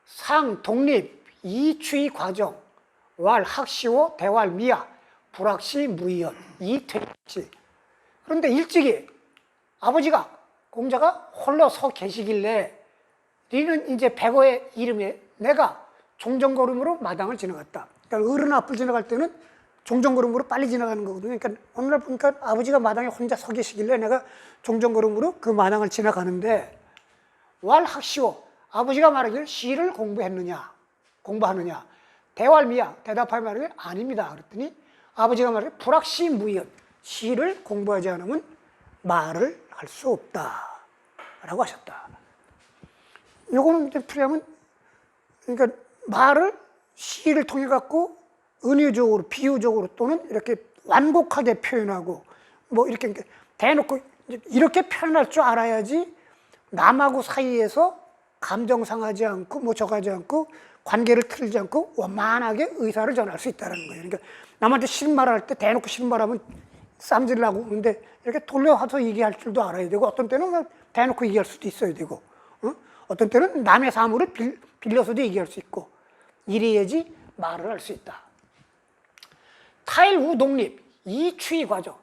상, 독립, 이추의 과정, 왈, 학시오, 대활미야, 불학시, 무의연, 이퇴시. 그런데 일찍이 아버지가, 공자가 홀로 서 계시길래 니는 이제 백어의 이름에 내가 종정걸음으로 마당을 지나갔다. 그러니까 어른 앞을 지나갈 때는 종정걸음으로 빨리 지나가는 거거든요. 그러니까 어느 날 보니까 아버지가 마당에 혼자 서 계시길래 내가 종정걸음으로 그 마당을 지나가는데, 왈 학시오, 아버지가 말하길 시를 공부하느냐. 대활미야, 대답할 말을 아닙니다. 그랬더니 아버지가 말하길 불학시 무의연, 시를 공부하지 않으면 말을 할 수 없다 라고 하셨다. 요거는 이제 풀이하면, 그러니까 말을 시를 통해 갖고 은유적으로, 비유적으로 또는 이렇게 완곡하게 표현하고, 뭐 이렇게 대놓고 이렇게 표현할 줄 알아야지 남하고 사이에서 감정 상하지 않고 뭐 저하지 않고 관계를 틀지 않고 원만하게 의사를 전할 수 있다는 거예요. 그러니까 남한테 싫은 말을 할 때 대놓고 싫은 말하면 쌈질 나고, 그런데 이렇게 돌려와서 얘기할 줄도 알아야 되고, 어떤 때는 대놓고 얘기할 수도 있어야 되고, 어떤 때는 남의 사물을 빌려서도 얘기할 수 있고, 이래야지 말을 할 수 있다. 타일 우독립, 이추의 과정.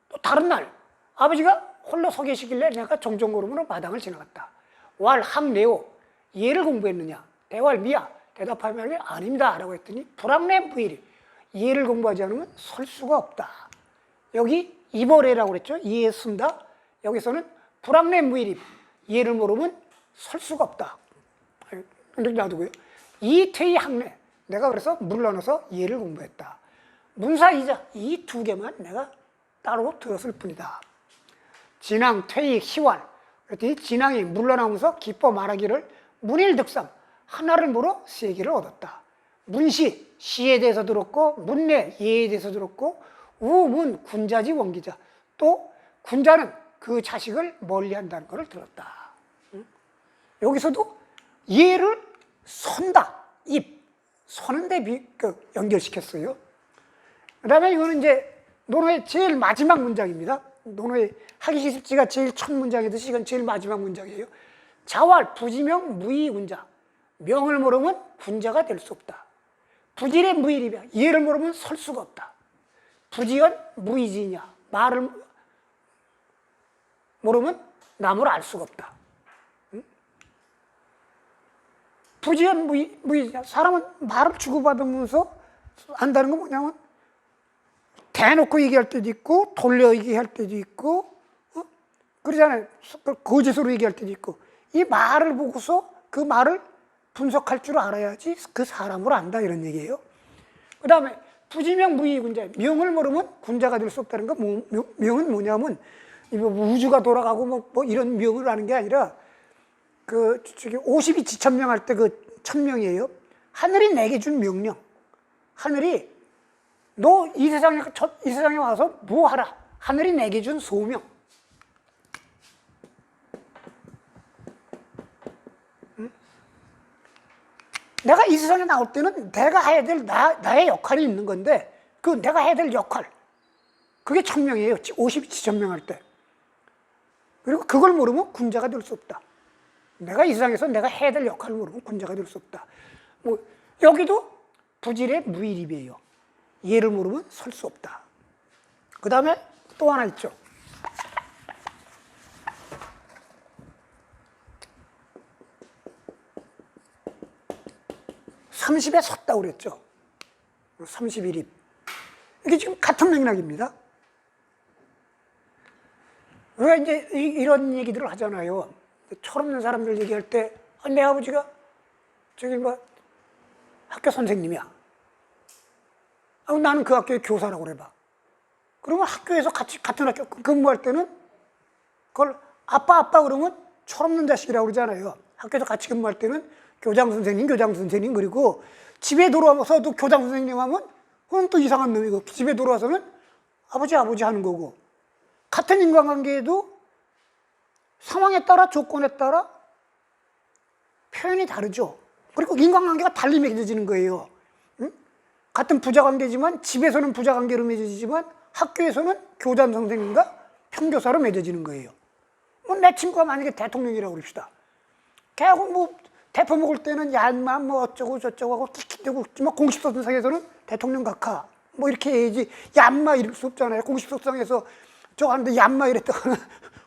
또 다른 날 아버지가 홀로 서 계시길래 내가 종종걸음으로 마당을 지나갔다. 왈 학레오, 예를 공부했느냐. 대활미야, 대답하면 아닙니다 라고 했더니 불학내 무일이, 예를 공부하지 않으면 설 수가 없다. 여기 이벌애라고 그랬죠. 이해 쓴다. 여기서는 불학내 무일이, 예를 모르면 설 수가 없다. 이렇게 놔두고요. 이퇴의 학내, 내가 그래서 물러나서 예를 공부했다. 문사이자, 이 두 개만 내가 따로 들었을 뿐이다. 진앙, 퇴익, 희활. 그랬더니 진앙이 물러나면서 기뻐 말하기를 문일득삼, 하나를 물어 세계를 얻었다. 문시, 시에 대해서 들었고, 문내, 예에 대해서 들었고, 우문, 군자지 원기자. 또 군자는 그 자식을 멀리한다는 것을 들었다. 여기서도 예를 선다, 입, 서는데 연결시켰어요. 그 다음에 이거는 이제 논어의 제일 마지막 문장입니다. 논어의 하기 시습지가 제일 첫 문장이듯이 이건 제일 마지막 문장이에요. 자활, 부지명, 무의군자. 명을 모르면 군자가 될 수 없다. 부질의 무일이며 예를 모르면 설 수가 없다. 부지연 무의지냐. 말을 모르면 남을 알 수가 없다. 부지연 무의지냐. 사람은 말을 주고받으면서 안다는 건 뭐냐면 대놓고 얘기할 때도 있고 돌려 얘기할 때도 있고 그러잖아요. 거짓으로 얘기할 때도 있고 이 말을 보고서 그 말을 분석할 줄 알아야지 그 사람을 안다 이런 얘기예요. 그 다음에 부지명 무의군자. 명을 모르면 군자가 될 수 없다는 거. 명은 뭐냐면 우주가 돌아가고 뭐 이런 명을 아는 게 아니라 그 저기 52지천명 할 때 그 천명이에요. 하늘이 내게 준 명령. 하늘이 너 이 세상에 와서 뭐 하라. 하늘이 내게 준 소명. 내가 이 세상에 나올 때는 내가 해야 될 나의 역할이 있는 건데 그 내가 해야 될 역할 그게 천명이에요. 52지천명 할 때. 그리고 그걸 모르면 군자가 될 수 없다. 내가 이 세상에서 내가 해야 될 역할을 모르면 군자가 될 수 없다. 뭐 여기도 부질의 무일입이에요. 예를 모르면 설 수 없다. 그 다음에 또 하나 있죠. 30에 섰다고 그랬죠. 31입. 이게 지금 같은 맥락입니다. 우리가 이제 이런 얘기들을 하잖아요. 철없는 사람들 얘기할 때, 내 아버지가 저기 학교 선생님이야. 나는 그 학교의 교사라고 그래봐. 그러면 학교에서 같은 학교 근무할 때는 그걸 아빠 그러면 철없는 자식이라고 그러잖아요. 학교에서 같이 근무할 때는 교장 선생님 그리고 집에 돌아와서도 교장 선생님 하면 그건 또 이상한 놈이고 집에 돌아와서는 아버지 하는 거고 같은 인간관계에도 상황에 따라 조건에 따라 표현이 다르죠. 그리고 인간관계가 달리 맺어지는 거예요. 응? 같은 부자관계지만 집에서는 부자관계로 맺어지지만 학교에서는 교장 선생님과 평교사로 맺어지는 거예요. 내 친구가 만약에 대통령이라고 그럽시다. 걔하고 대포 먹을 때는 얀마 어쩌고 저쩌고 하고 킥킥대고 공식 소통상에서는 대통령 각하 이렇게 해야지 얀마 이럴 수 없잖아요. 공식 소통상에서 저한테 얀마 이랬다가는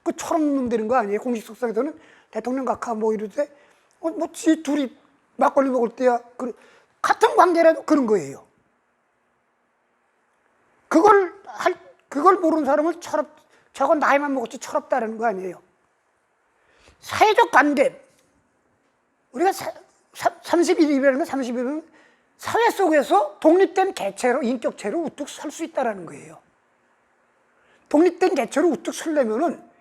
그 철없는 되는 거 아니에요. 공식 소통상에서는 대통령 각하 이럴 때 지 둘이 막걸리 먹을 때야 같은 관계라도 그런 거예요. 그걸 모르는 사람을 저건 나이만 먹었지 철없다라는 거 아니에요. 사회적 관계 우리가 31일이라는 건 31일은 사회 속에서 독립된 개체로, 인격체로 우뚝 설 수 있다는 거예요. 독립된 개체로 우뚝 서려면은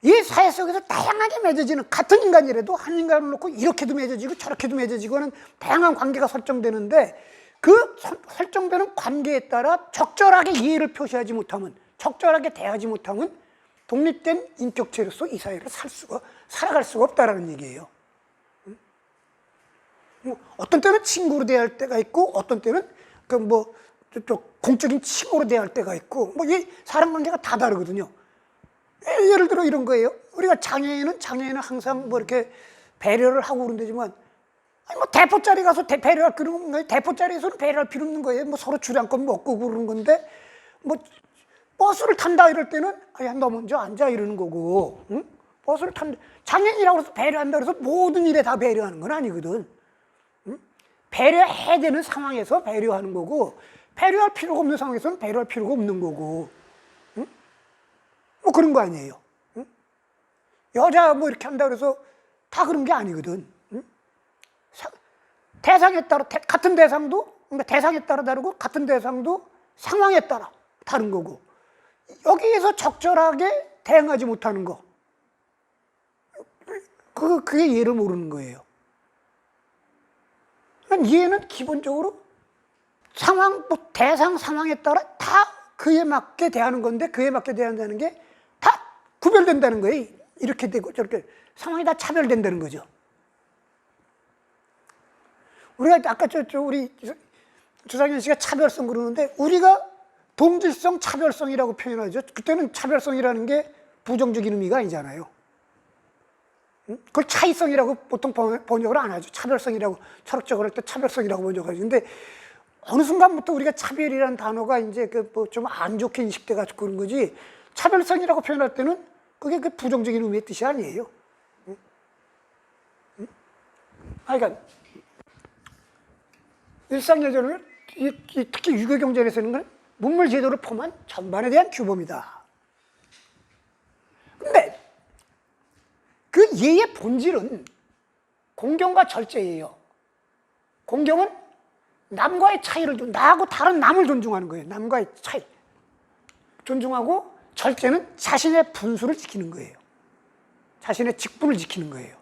이 사회 속에서 다양하게 맺어지는 같은 인간이라도 한 인간을 놓고 이렇게도 맺어지고 저렇게도 맺어지고 하는 다양한 관계가 설정되는데 그 설정되는 관계에 따라 적절하게 이해를 표시하지 못하면 적절하게 대하지 못하면 독립된 인격체로서 이 사회를 살아갈 수가 없다는 얘기예요. 어떤 때는 친구로 대할 때가 있고 어떤 때는 공적인 친구로 대할 때가 있고 이 사람 관계가 다 다르거든요. 예를 들어 이런 거예요. 우리가 장애인은 항상 이렇게 배려를 하고 그런다지만 대포자리 가서 배려할 필요 없는 거예요. 대포자리에서는 배려할 필요 없는 거예요. 서로 주량껏 먹고 그러는 건데 버스를 탄다 이럴 때는 너 먼저 앉아 이러는 거고 응? 버스를 탄다 장애인이라고 해서 배려한다 그래서 모든 일에 다 배려하는 건 아니거든. 응? 배려해야 되는 상황에서 배려하는 거고 배려할 필요가 없는 상황에서는 배려할 필요가 없는 거고 응? 그런 거 아니에요. 응? 여자 이렇게 한다 그래서 다 그런 게 아니거든. 응? 대상에 따라 같은 대상도 대상에 따라 다르고 같은 대상도 상황에 따라 다른 거고 여기에서 적절하게 대응하지 못하는 거. 그게 예를 모르는 거예요. 예는 기본적으로 상황, 대상 상황에 따라 다 그에 맞게 대하는 건데, 그에 맞게 대한다는 게 다 구별된다는 거예요. 이렇게 되고 저렇게 상황이 다 차별된다는 거죠. 우리가 아까 우리 주상현 씨가 차별성 그러는데, 우리가 동질성, 차별성이라고 표현하죠. 그때는 차별성이라는 게 부정적인 의미가 아니잖아요. 그걸 차이성이라고 보통 번역을 안 하죠. 차별성이라고, 철학적으로 할 때 차별성이라고 번역하죠. 근데 어느 순간부터 우리가 차별이라는 단어가 이제 좀 안 좋게 인식돼가지고 그런 거지, 차별성이라고 표현할 때는 그게 그 부정적인 의미의 뜻이 아니에요. 그러니까 일상예절을 특히 유교경전에서는 건 문물제도를 포함한 전반에 대한 규범이다. 근데 그 예의 본질은 공경과 절제예요. 공경은 남과의 차이를, 나하고 다른 남을 존중하는 거예요. 남과의 차이. 존중하고, 절제는 자신의 분수를 지키는 거예요. 자신의 직분을 지키는 거예요.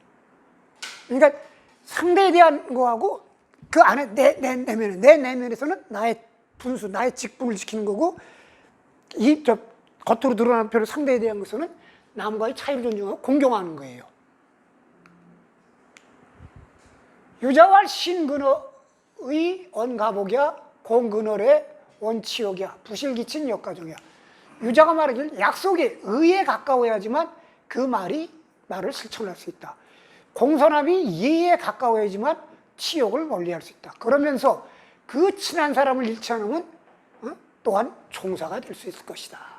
그러니까 상대에 대한 거하고 그 안에 내 내면에서는 나의 분수, 나의 직분을 지키는 거고, 겉으로 드러나는 표현 상대에 대한 것은 남과의 차이를 존중하고 공경하는 거예요. 유자왈 신근어의 언가복이야 공근월의 원치욕이야 부실기친 역가종이야. 유자가 말하길 약속에 의에 가까워야지만 그 말을 실천할 수 있다. 공손함이 예에 가까워야지만 치욕을 멀리할 수 있다. 그러면서 그 친한 사람을 잃지 않으면 또한 총사가 될 수 있을 것이다.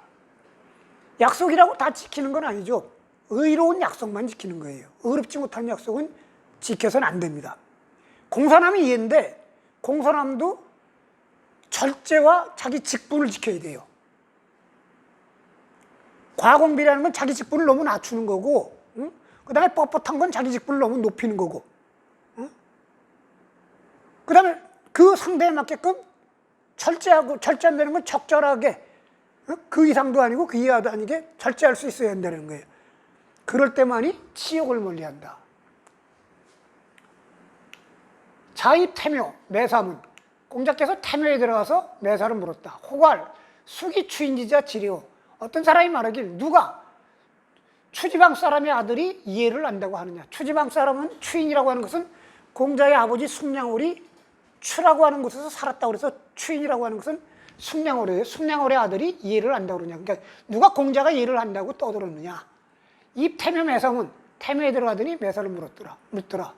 약속이라고 다 지키는 건 아니죠. 의로운 약속만 지키는 거예요. 의롭지 못한 약속은 지켜서는 안 됩니다. 공손함이 예인데, 공손함도 절제와 자기 직분을 지켜야 돼요. 과공비라는 건 자기 직분을 너무 낮추는 거고, 그 다음에 뻣뻣한 건 자기 직분을 너무 높이는 거고, 그 다음에 그 상대에 맞게끔 절제한다는 건 적절하게, 그 이상도 아니고 그 이하도 아니게 절제할 수 있어야 한다는 거예요. 그럴 때만이 치욕을 멀리한다. 자입 태묘 매사문. 공자께서 태묘에 들어가서 매사를 물었다. 호괄 수기 추인지자 지리오. 어떤 사람이 말하길, 누가 추지방 사람의 아들이 이해를 안다고 하느냐. 추지방 사람은, 추인이라고 하는 것은 공자의 아버지 숙량월이 추라고 하는 곳에서 살았다고 그래서 추인이라고 하는 것은 숙량월이에요. 숙량월의 아들이 이해를 안다고 그러냐. 그러니까 누가 공자가 이해를 안다고 떠들었느냐. 이 태묘 매사문, 태묘에 들어가더니 매사를 묻더라.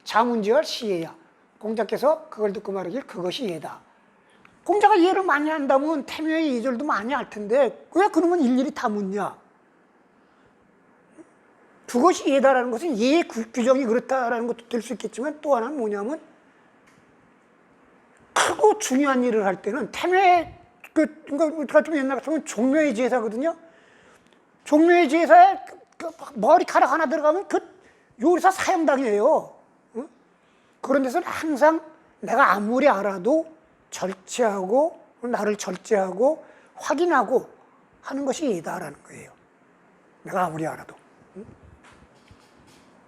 자문지할 시예야. 공자께서 그걸 듣고 말하길, 그것이 예다. 공자가 이해를 많이 한다면 태묘의 예절도 많이 할 텐데 왜 그러면 일일이 다 묻냐. 그것이 예다라는 것은 예의 규정이 그렇다라는 것도 될 수 있겠지만, 또 하나는 뭐냐면, 크고 중요한 일을 할 때는 태묘의 우리가 좀 옛날 같으면 종묘의 제사거든요. 종묘의 제사에 머리카락 하나 들어가면 그 요리사 사형당해요. 그런 데서는 항상 내가 아무리 알아도 절제하고, 나를 절제하고 확인하고 하는 것이 예다라는 거예요. 내가 아무리 알아도.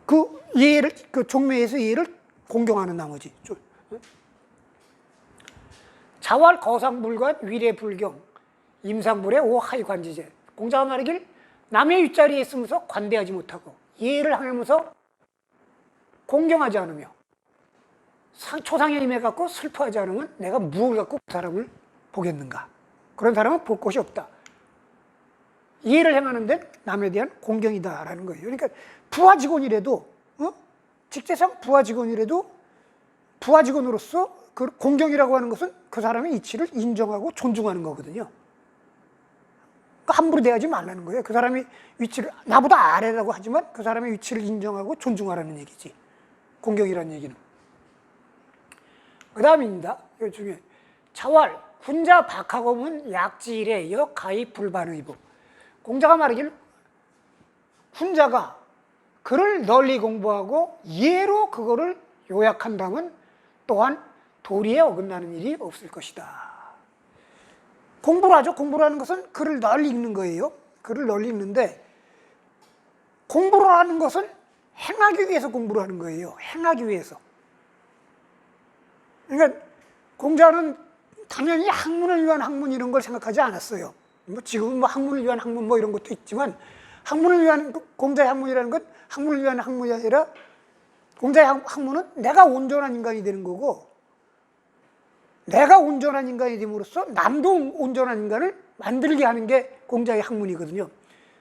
그 예를, 그 종묘에서 예를 공경하는 나머지. 자왈 거상불관 위례불경 임상불의 오하이관지제. 공자가 말하길, 남의 윗자리에 있으면서 관대하지 못하고 예를 하면서 공경하지 않으며 초상에 임해갖고 슬퍼하지 않으면 내가 무엇을 갖고 그 사람을 보겠는가. 그런 사람은 볼 곳이 없다. 이해를 행하는 데는 남에 대한 공경이다라는 거예요. 그러니까 부하 직원이라도, 직제상 부하 직원이라도 부하 직원으로서 그 공경이라고 하는 것은 그 사람의 이치를 인정하고 존중하는 거거든요. 함부로 대하지 말라는 거예요. 그 사람이 위치를, 나보다 아래라고 하지만 그 사람의 위치를 인정하고 존중하라는 얘기지. 공경이라는 얘기는. 그 다음입니다. 이 중에 자왈 군자 박하검은 약지일에 여 가히 불반의부. 공자가 말하길, 훈자가 글을 널리 공부하고 예로 그거를 요약한다면 또한 도리에 어긋나는 일이 없을 것이다. 공부를 하죠. 공부를 하는 것은 글을 널리 읽는 거예요. 글을 널리 읽는데 공부를 하는 것은 행하기 위해서 공부를 하는 거예요. 행하기 위해서. 그러니까 공자는 당연히 학문을 위한 학문 이런 걸 생각하지 않았어요. 뭐 지금은 뭐 학문을 위한 학문 뭐 이런 것도 있지만 학문을 위한 공자의 학문이라는 건 학문을 위한 학문이 아니라 공자의 학문은 내가 온전한 인간이 되는 거고 내가 온전한 인간이 됨으로써 남도 온전한 인간을 만들게 하는 게 공자의 학문이거든요.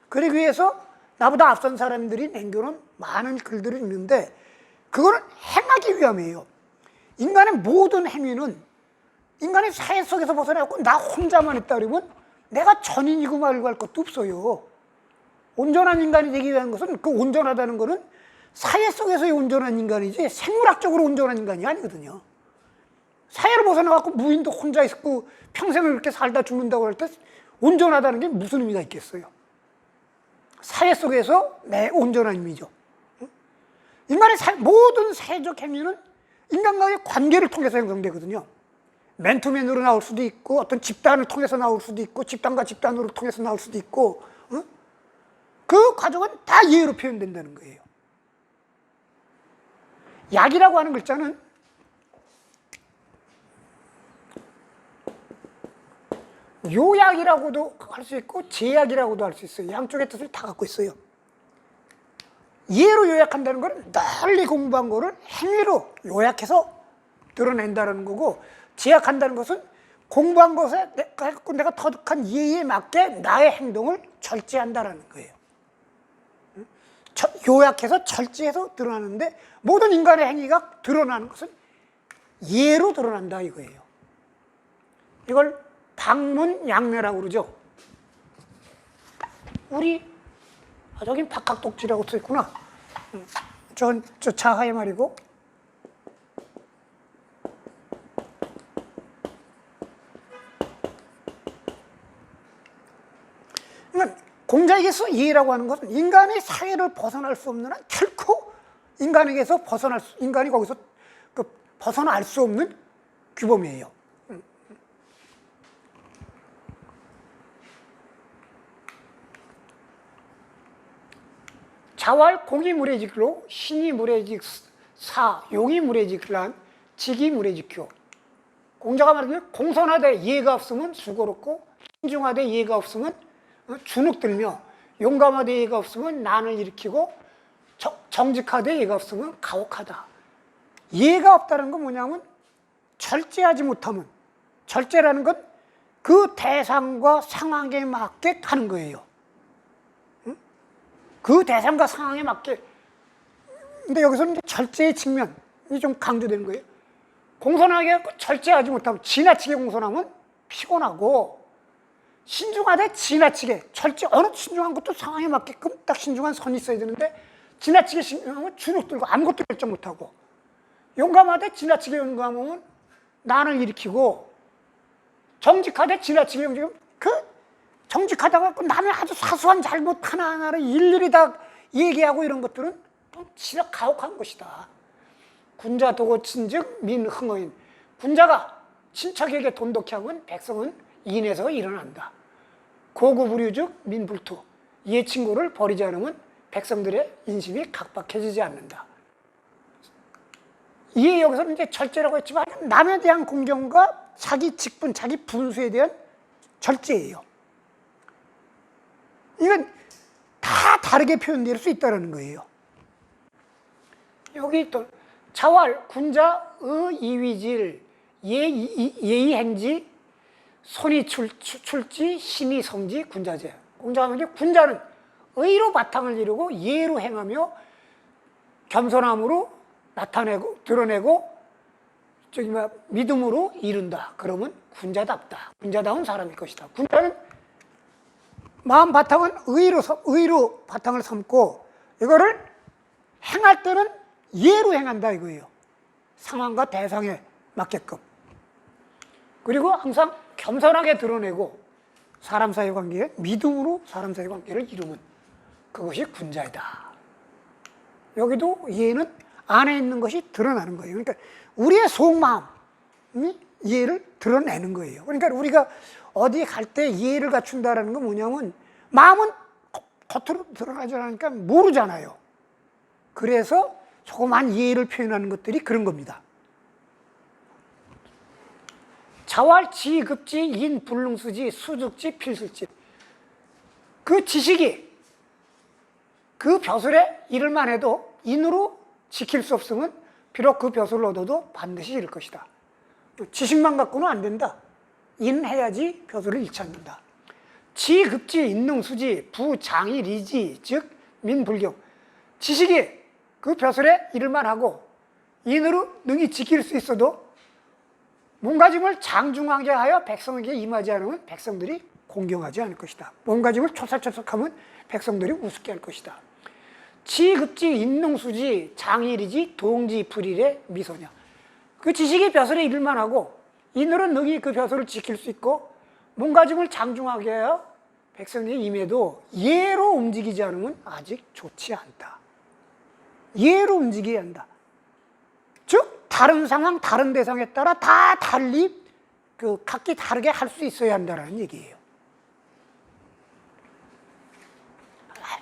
그러기 위해서 나보다 앞선 사람들이 남겨놓은 많은 글들이 있는데 그거는 행하기 위함이에요. 인간의 모든 행위는 인간의 사회 속에서 벗어나고 나 혼자만 했다 그러면 내가 전인이고 말고 할 것도 없어요. 온전한 인간이 되기 위한 것은 그 온전하다는 것은 사회 속에서의 온전한 인간이지 생물학적으로 온전한 인간이 아니거든요. 사회를 벗어나갖고 무인도 혼자 있고 평생을 그렇게 살다 죽는다고 할 때 온전하다는 게 무슨 의미가 있겠어요? 사회 속에서 내 온전한 의미죠. 인간의 모든 사회적 행위는 인간과의 관계를 통해서 형성되거든요. 맨투맨으로 나올 수도 있고 어떤 집단을 통해서 나올 수도 있고 집단과 집단으로 통해서 나올 수도 있고 그 과정은 다 예로 표현된다는 거예요. 약이라고 하는 글자는 요약이라고도 할 수 있고 제약이라고도 할 수 있어요. 양쪽의 뜻을 다 갖고 있어요. 예로 요약한다는 건 널리 공부한 거를 행위로 요약해서 드러낸다는 거고 제약한다는 것은 공부한 것에 내가 터득한 예에 맞게 나의 행동을 절제한다는 거예요. 요약해서 절제해서 드러나는데 모든 인간의 행위가 드러나는 것은 예로 드러난다 이거예요. 이걸 방문양매라고 그러죠. 저긴 박학독지라고 써있구나. 저 자하의 말이고. 그러니까 공자에게서 이해라고 하는 것은 인간의 사회를 벗어날 수 없는 한 결코 인간에게서 인간이 거기서 벗어날 수 없는 규범이에요. 자왈 공이 무례직로 신이 무례직사 용이 무례직란 직이 무례직교. 공자가 말하기를 공손하되 예가 없으면 수고롭고 신중하되 예가 없으면 주눅들며 용감하되 예가 없으면 난을 일으키고 정직하되 예가 없으면 가혹하다. 예가 없다는 건 뭐냐면 절제하지 못하면 절제라는 건 그 대상과 상황에 맞게 하는 거예요. 그 대상과 상황에 맞게. 근데 여기서는 절제의 측면이 좀 강조되는 거예요. 공손하게 절제하지 못하면 지나치게 공손하면 피곤하고 신중하되 지나치게 어느 신중한 것도 상황에 맞게끔 딱 신중한 선이 있어야 되는데 지나치게 신중하면 주눅들고 아무것도 결정 못하고 용감하되 지나치게 용감하면 난을 일으키고 정직하되 지나치게 정직하다가 남의 아주 사소한 잘못 하나하나를 일일이 다 얘기하고 이런 것들은 진짜 가혹한 것이다. 군자 도고 친즉 민흥어인. 군자가 친척에게 돈독히 하면 백성은 인에서 일어난다. 고구부류즉 민불투. 이의 친구를 버리지 않으면 백성들의 인심이 각박해지지 않는다. 이에 여기서는 이제 절제라고 했지만 남에 대한 공경과 자기 직분, 자기 분수에 대한 절제예요. 이건 다 다르게 표현될 수 있다는 거예요. 여기 또 자왈 군자의 이위질 예의행지 손이 출지 신이 성지 군자제. 군자는 의로 바탕을 이루고 예로 행하며 겸손함으로 나타내고 드러내고 믿음으로 이룬다. 그러면 군자답다. 군자다운 사람일 것이다. 군자는 마음 바탕은 의로 바탕을 삼고 이거를 행할 때는 예로 행한다 이거예요. 상황과 대상에 맞게끔. 그리고 항상 겸손하게 드러내고 사람 사이 관계에 믿음으로 사람 사이 관계를 이루면 그것이 군자이다. 여기도 예는 안에 있는 것이 드러나는 거예요. 그러니까 우리의 속마음이 예를 드러내는 거예요. 그러니까 우리가 어디 갈 때 예를 갖춘다는 건 뭐냐면 마음은 겉으로 드러나지 않으니까 모르잖아요. 그래서 조그만 예를 표현하는 것들이 그런 겁니다. 자왈, 급지, 인, 불능수지, 수득지, 필수지. 그 지식이 그 벼슬에 이를만 해도 인으로 지킬 수 없으면 비록 그 벼슬을 얻어도 반드시 잃을 것이다. 지식만 갖고는 안 된다. 인해야지 벼슬을 잃지 않는다. 지급지, 인능수지, 부장이, 리지, 즉 민불경. 지식이 그 벼슬에 이를만 하고 인으로 능히 지킬 수 있어도 몸가짐을 장중하게 하여 백성에게 임하지 않으면 백성들이 공경하지 않을 것이다. 몸가짐을 초살초삭하면 백성들이 우습게 할 것이다. 지급지, 인능수지, 장일이지, 동지, 불일의 미소냐. 그 지식이 벼슬에 이를만 하고 인으로 능히 그 벼슬을 지킬 수 있고 몸가짐을 장중하게 하여 백성에게 임해도 예로 움직이지 않으면 아직 좋지 않다. 예로 움직여야 한다. 즉 다른 상황, 다른 대상에 따라 다 달리 각기 다르게 할 수 있어야 한다는 얘기예요.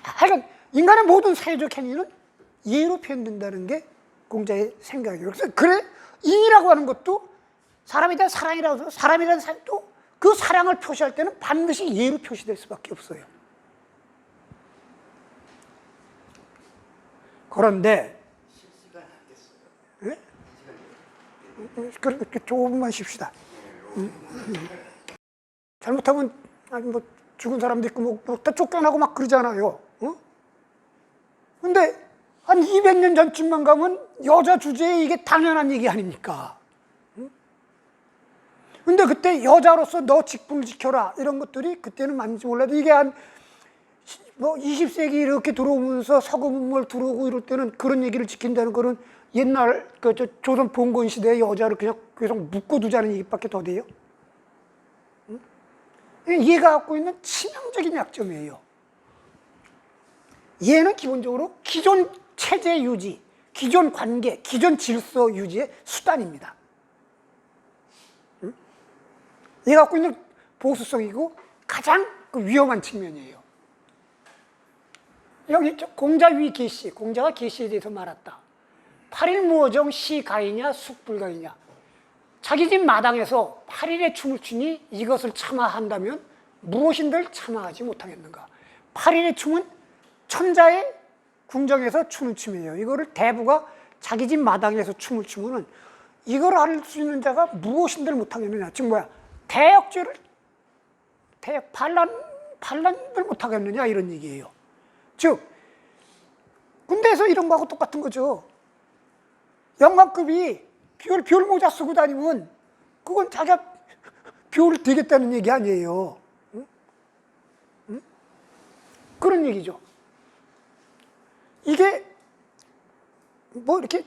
하여간 인간의 모든 사회적 행위는 예로 표현된다는 게 공자의 생각이에요. 그래서 그래 인이라고 하는 것도 사람에 대한 사랑이라고 해서 사람에 대한 사랑도 그 사랑을 표시할 때는 반드시 예로 표시될 수밖에 없어요. 그런데 실시간 안 됐어요. 네? 그렇게 조금만 쉽시다. 잘못하면 아니 뭐 죽은 사람도 있고 뭐 다 쫓겨나고 막 그러잖아요. 근데 한 200년 전쯤만 가면 여자 주제에 이게 당연한 얘기 아닙니까? 근데 그때 여자로서 너 직분을 지켜라 이런 것들이 그때는 맞는지 몰라도 이게 한 뭐 20세기 이렇게 들어오면서 서구문물 들어오고 이럴 때는 그런 얘기를 지킨다는 거는 옛날 조선 봉건 시대의 여자를 그냥 계속 묶어두자는 얘기밖에 더 돼요. 얘가 갖고 있는 치명적인 약점이에요. 얘는 기본적으로 기존 체제 유지, 기존 관계, 기존 질서 유지의 수단입니다. 얘가 갖고 있는 보수성이고 가장 위험한 측면이에요. 여기 공자위 계시, 공자가 계시에 대해서 말했다. 8일 무어정 시가이냐 숙불가이냐. 자기 집 마당에서 8일의 춤을 추니 이것을 참아한다면 무엇인들 참아하지 못하겠는가. 8일의 춤은 천자의 궁정에서 추는 춤이에요. 이거를 대부가 자기 집 마당에서 춤을 추면은 이걸 할 수 있는 자가 무엇인들 못하겠느냐. 즉 뭐야? 반란을 못하겠느냐 이런 얘기예요. 즉 군대에서 이런 거하고 똑같은 거죠. 영관급이 별 모자 쓰고 다니면 그건 자기가 별 되겠다는 얘기 아니에요. 응? 그런 얘기죠. 이게 뭐 이렇게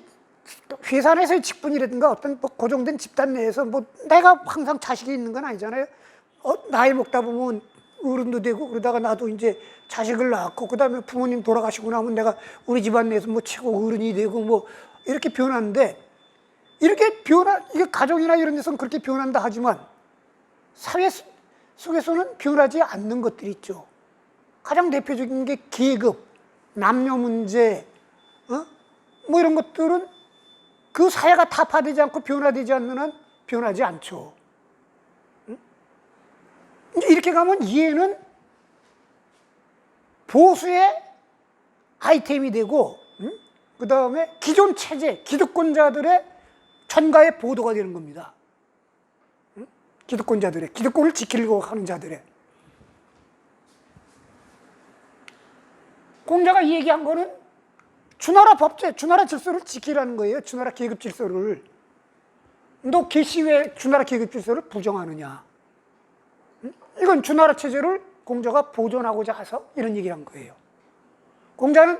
회사 내에서의 직분이라든가 어떤 뭐 고정된 집단 내에서 뭐 내가 항상 자식이 있는 건 아니잖아요. 나이 먹다 보면 어른도 되고 그러다가 나도 이제 자식을 낳고 그다음에 부모님 돌아가시고 나면 내가 우리 집안 내에서 뭐 최고 어른이 되고 뭐 이렇게 변하는데 이게 가정이나 이런 데서는 그렇게 변한다 하지만 사회 속에서는 변하지 않는 것들이 있죠. 가장 대표적인 게 계급, 남녀 문제, 뭐 이런 것들은 그 사회가 타파되지 않고 변화되지 않는 한 변하지 않죠. 이제 이렇게 가면 이해는 보수의 아이템이 되고, 그 다음에 기존 체제, 기득권자들의 천가의 보도가 되는 겁니다. 기득권을 지키려고 하는 자들의. 공자가 이 얘기한 거는 주나라 법제, 주나라 질서를 지키라는 거예요. 주나라 계급 질서를. 너 계시 왜 주나라 계급 질서를 부정하느냐. 이건 주나라 체제를 공자가 보존하고자 해서 이런 얘기를 한 거예요. 공자는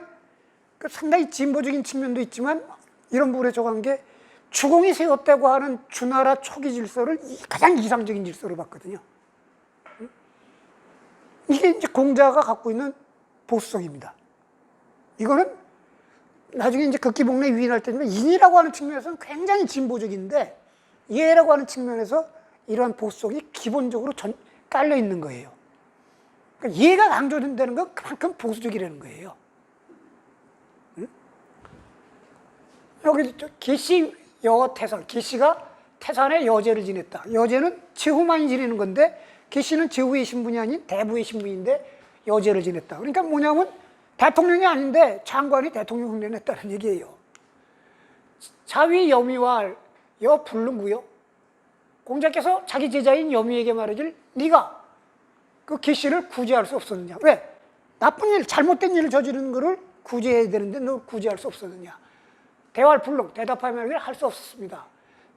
상당히 진보적인 측면도 있지만 이런 부분에 저간 게 주공이 세웠다고 하는 주나라 초기 질서를 가장 이상적인 질서로 봤거든요. 이게 이제 공자가 갖고 있는 보수성입니다. 이거는 나중에 이제 극기복례 위인할 때는 인이라고 하는 측면에서는 굉장히 진보적인데 예라고 하는 측면에서 이러한 보수성이 기본적으로 깔려 있는 거예요. 그러니까 이해가 강조된다는 건 그만큼 보수적이라는 거예요. 응? 여기 계시 여태산, 계시가 태산에 여제를 지냈다. 여제는 제후만이 지내는 건데 계시는 제후의 신분이 아닌 대부의 신분인데 여제를 지냈다. 그러니까 뭐냐면 대통령이 아닌데 장관이 대통령 흉내냈다는 얘기예요. 자위 여미와 여 불능구요. 공자께서 자기 제자인 여미에게 말하길 네가 그 계시를 구제할 수 없었느냐. 왜? 나쁜 일, 잘못된 일을 저지르는 거를 구제해야 되는데 너 구제할 수 없었느냐. 대활 불능, 대답하면 할 수 없었습니다.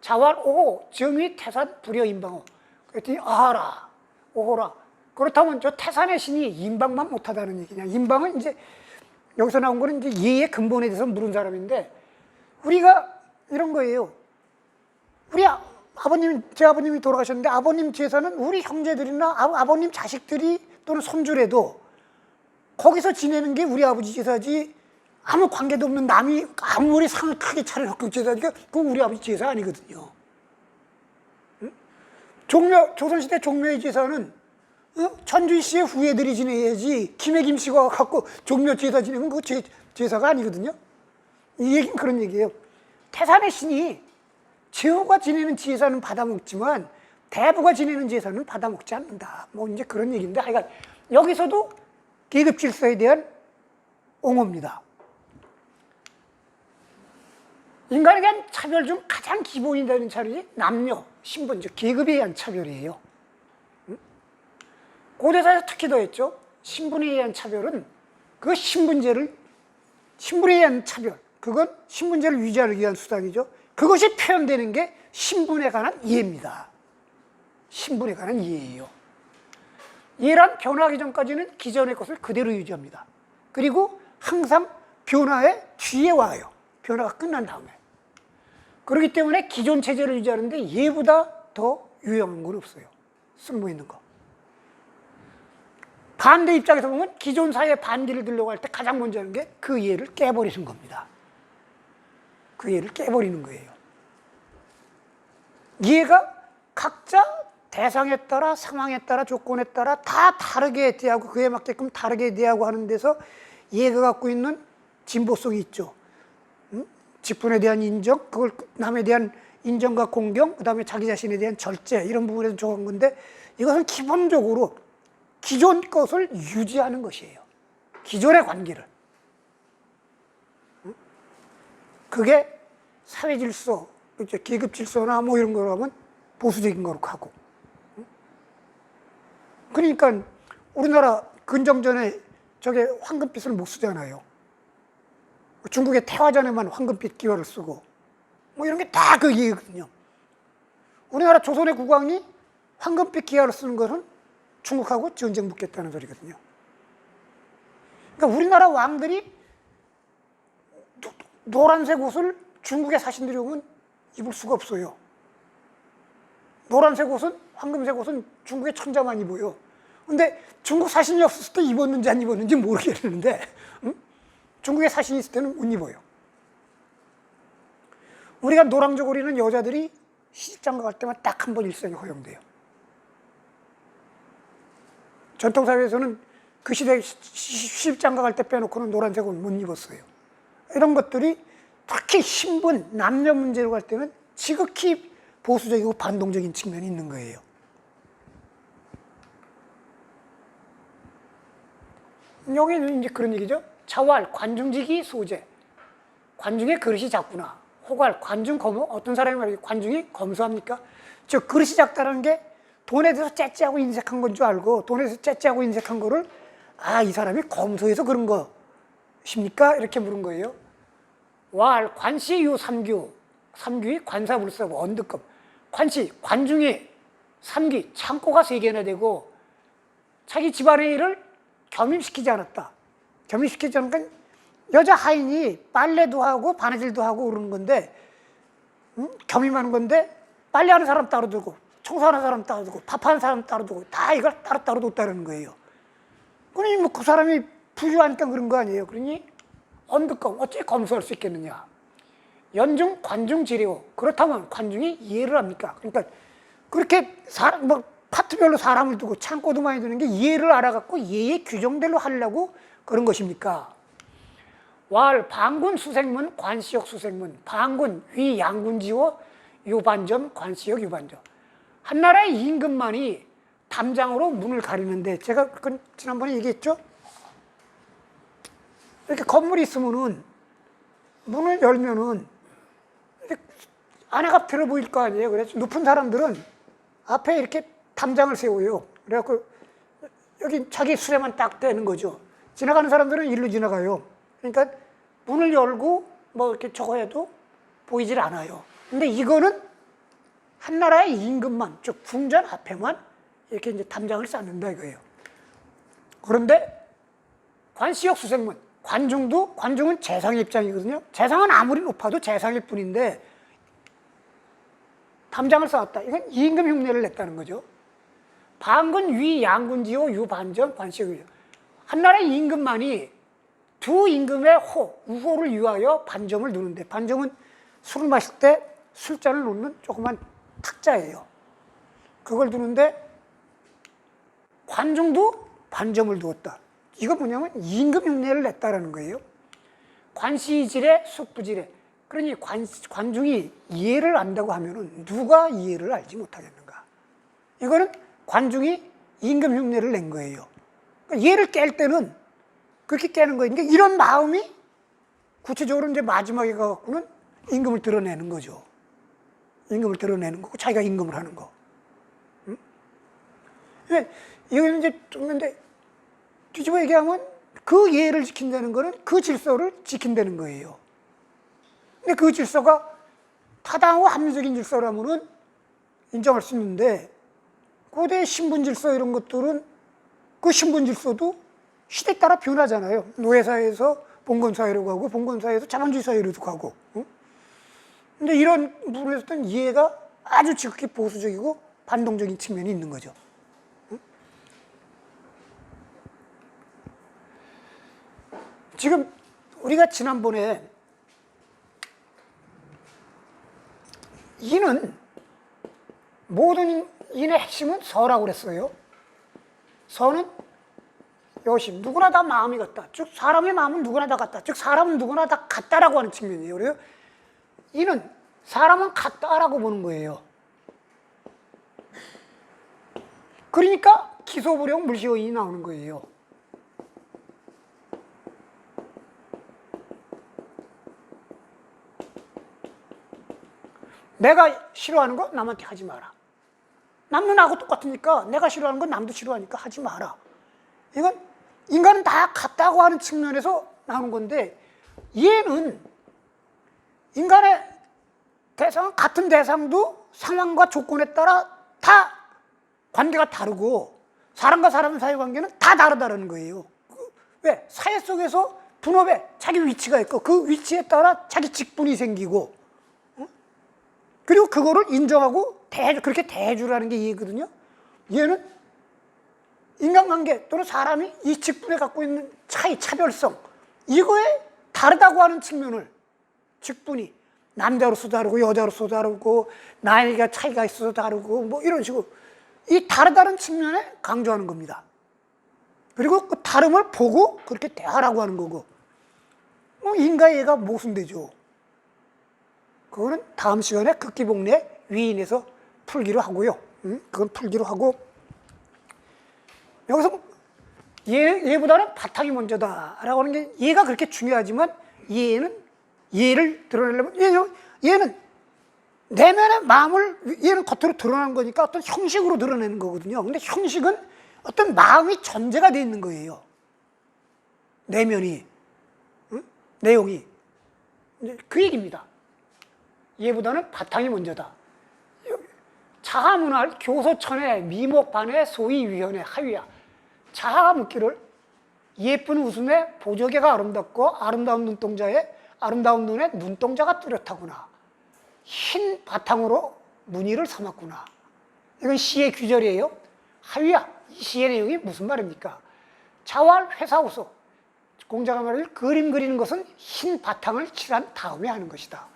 자활 오호, 정의 태산 불여 인방호. 그랬더니 아하라, 오호라. 그렇다면 저 태산의 신이 인방만 못하다는 얘기냐. 인방은 이제 여기서 나온 거는 이제 예의 근본에 대해서 물은 사람인데 우리가 이런 거예요. 우리 아버님, 제 아버님이 돌아가셨는데 아버님 제사는 우리 형제들이나 아버님 자식들이 또는 손주래도 거기서 지내는 게 우리 아버지 제사지 아무 관계도 없는 남이 아무리 상을 크게 차려놓고 제사니까 그건 우리 아버지 제사 아니거든요. 응? 조선시대 종묘의 제사는 천주희 씨의 후예들이 지내야지 김해 김씨가 갖고 종묘 제사 지내면 그거 제사가 아니거든요. 이 얘기는 그런 얘기예요. 태산의 신이 제후가 지내는 제사는 받아먹지만 대부가 지내는 제사는 받아먹지 않는다. 뭐 이제 그런 얘기인데 하여간 여기서도 계급 질서에 대한 옹호입니다. 인간에 대한 차별 중 가장 기본이 되는 차별이 남녀, 신분, 즉 계급에 의한 차별이에요. 고대사에서 특히 더했죠. 신분에 의한 차별은 그 신분에 의한 차별, 그건 신분제를 유지하기 위한 수단이죠. 그것이 표현되는 게 신분에 관한 이해입니다. 신분에 관한 이해예요. 이해란 변화하기 전까지는 기존의 것을 그대로 유지합니다. 그리고 항상 변화의 뒤에 와요. 변화가 끝난 다음에. 그렇기 때문에 기존 체제를 유지하는데 이해보다 더 유용한 건 없어요. 쓸모 있는 거. 반대 입장에서 보면 기존 사회의 반기를 들려고 할 때 가장 먼저 하는 게 그 이해를 깨버리는 겁니다. 그 이해를 깨버리는 거예요. 이해가 각자 대상에 따라 상황에 따라 조건에 따라 다 다르게 대하고 그에 맞게끔 다르게 대하고 하는 데서 이해가 갖고 있는 진보성이 있죠. 직분에 대한 인정, 그걸 남에 대한 인정과 공경, 그 다음에 자기 자신에 대한 절제 이런 부분에서 좋은 건데 이것은 기본적으로 기존 것을 유지하는 것이에요. 기존의 관계를. 그게 사회 질서, 계급 질서나 뭐 이런 거로 하면 보수적인 거로 가고. 그러니까 우리나라 근정전에 저게 황금빛을 못 쓰잖아요. 중국의 태화전에만 황금빛 기화를 쓰고 뭐 이런 게 다 그 이해거든요. 우리나라 조선의 국왕이 황금빛 기화를 쓰는 것은 중국하고 전쟁 묻겠다는 소리거든요. 그러니까 우리나라 왕들이 노란색 옷을 중국의 사신들이 오면 입을 수가 없어요. 노란색 옷은, 황금색 옷은 중국의 천자만 입어요. 근데 중국 사신이 없었을 때 입었는지 안 입었는지 모르겠는데 중국에 사신이 있을 때는 못 입어요. 우리가 노랑 저고리는 여자들이 시집장가 갈 때만 딱 한 번 일생에 허용돼요. 전통사회에서는 그 시대 시집장가 갈 때 빼놓고는 노란색 옷 못 입었어요. 이런 것들이 특히 신분, 남녀 문제로 갈 때는 지극히 보수적이고 반동적인 측면이 있는 거예요. 여기는 이제 그런 얘기죠. 자활, 관중지기 소재. 관중의 그릇이 작구나. 호괄, 관중 검어. 어떤 사람이 말이죠. 관중이 검소합니까? 즉, 그릇이 작다는 게 돈에 대해서 째째하고 인색한 건 줄 알고 돈에 대해서 째째하고 인색한 거를 이 사람이 검소해서 그런 것입니까? 이렇게 물은 거예요. 왈, 관시유 삼규. 삼규의 관사불사고 언득급. 관시, 관중의 삼기, 창고가 3개나 되고 자기 집안의 일을 겸임시키지 않았다. 겸임시키지 않으니까 여자 하인이 빨래도 하고 바느질도 하고 그러는 건데 겸임하는 건데 빨래하는 사람 따로 두고 청소하는 사람 따로 두고 밥하는 사람 따로 두고 다 이걸 따로따로 뒀다는 거예요. 그러니 뭐 그 사람이 부유하니까 그런 거 아니에요. 그러니 언득검, 어찌 검소할 수 있겠느냐. 연중 관중 지례오. 그렇다면 관중이 이해를 합니까? 그러니까 그렇게 파트별로 사람을 두고 창고도 많이 두는 게 예를 알아갖고 예의 규정대로 하려고 그런 것입니까? 왈 방군 수생문 관시역 수생문 방군 위 양군지호 유반점 관시역 유반점 한나라의 임금만이 담장으로 문을 가리는데 제가 지난번에 얘기했죠? 이렇게 건물이 있으면은 문을 열면은 안에가 들어 보일 거 아니에요. 그래서 높은 사람들은 앞에 이렇게 담장을 세워요. 그래갖고 여기 자기 수레만 딱 떼는 거죠. 지나가는 사람들은 일로 지나가요. 그러니까 문을 열고 뭐 이렇게 저거 해도 보이질 않아요. 근데 이거는 한나라의 임금만, 즉 궁전 앞에만 이렇게 이제 담장을 쌓는다 이거예요. 그런데 관시역 수생문, 관중은 재상의 입장이거든요. 재상은 아무리 높아도 재상일 뿐인데 담장을 쌓았다. 이건 임금 흉내를 냈다는 거죠. 방군 위 양군지호 유반전 관시역이요. 한나라의 임금만이 두 임금의 우호를 위하여 반점을 두는데, 반점은 술을 마실 때 술잔을 놓는 조그만 탁자예요. 그걸 두는데 관중도 반점을 두었다. 이거 뭐냐면 임금 흉내를 냈다라는 거예요. 관시지례 숙부지례. 그러니 관중이 이해를 안다고 하면은 누가 이해를 알지 못하겠는가? 이거는 관중이 임금 흉내를 낸 거예요. 그러니까 이해를 깰 때는 그렇게 깨는 거예요. 그러니까 이런 마음이 구체적으로 이제 마지막에 가갖고는 임금을 드러내는 거죠. 임금을 드러내는 거고 자기가 임금을 하는 거. 응? 이거는 이제 좀 근데 뒤집어 얘기하면 그 예를 지킨다는 거는 그 질서를 지킨다는 거예요. 근데 그 질서가 타당하고 합리적인 질서라면은 인정할 수 있는데 고대 신분 질서 이런 것들은 그 신분 질서도 시대에 따라 변하잖아요. 노예사회에서 봉건사회로 가고 봉건사회에서 자본주의 사회로 가고. 근데 이런 부분에서는 이해가 아주 지극히 보수적이고 반동적인 측면이 있는 거죠. 지금 우리가 지난번에 이는 모든 인의 핵심은 서라고 그랬어요. 서는 여심, 누구나 다 마음이 같다. 즉 사람의 마음은 누구나 다 같다. 즉 사람은 누구나 다 같다라고 하는 측면이에요. 그래요? 이는 사람은 같다라고 보는 거예요. 그러니까 기소불용 물시효인이 나오는 거예요. 내가 싫어하는 거 남한테 하지 마라. 남도 나하고 똑같으니까 내가 싫어하는 건 남도 싫어하니까 하지 마라. 이건 인간은 다 같다고 하는 측면에서 나오는 건데 얘는 인간의 대상은 같은 대상도 상황과 조건에 따라 다 관계가 다르고 사람과 사람 사이 관계는 다 다르다는 거예요. 왜? 사회 속에서 분업에 자기 위치가 있고 그 위치에 따라 자기 직분이 생기고 그리고 그거를 인정하고 그렇게 대해주라는 게 이해거든요. 얘는 인간관계 또는 사람이 이 직분에 갖고 있는 차별성 이거에 다르다고 하는 측면을 직분이 남자로서 다르고 여자로서 다르고 나이가 차이가 있어서 다르고 뭐 이런 식으로 이 다르다는 측면에 강조하는 겁니다. 그리고 그 다름을 보고 그렇게 대하라고 하는 거고 인과 얘가 모순되죠. 그거는 다음 시간에 극기복례 위인에서 풀기로 하고요. 그건 풀기로 하고 여기서 얘보다는 바탕이 먼저다라고 하는 게 얘가 그렇게 중요하지만 얘를 드러내려면 얘는 내면의 마음을 얘는 겉으로 드러나는 거니까 어떤 형식으로 드러내는 거거든요. 근데 형식은 어떤 마음이 전제가 되어 있는 거예요. 내면이 내용이 그 얘기입니다. 얘보다는 바탕이 먼저다. 자하문할 교소천의 미목반의 소위위원의 하위야. 자하가 묻기를 예쁜 웃음에 보조개가 아름답고 아름다운 눈동자에 아름다운 눈에 눈동자가 뚜렷하구나. 흰 바탕으로 무늬를 삼았구나. 이건 시의 규절이에요. 하위야. 이 시의 내용이 무슨 말입니까? 자활 회사우소. 공자가 말하길 그림 그리는 것은 흰 바탕을 칠한 다음에 하는 것이다.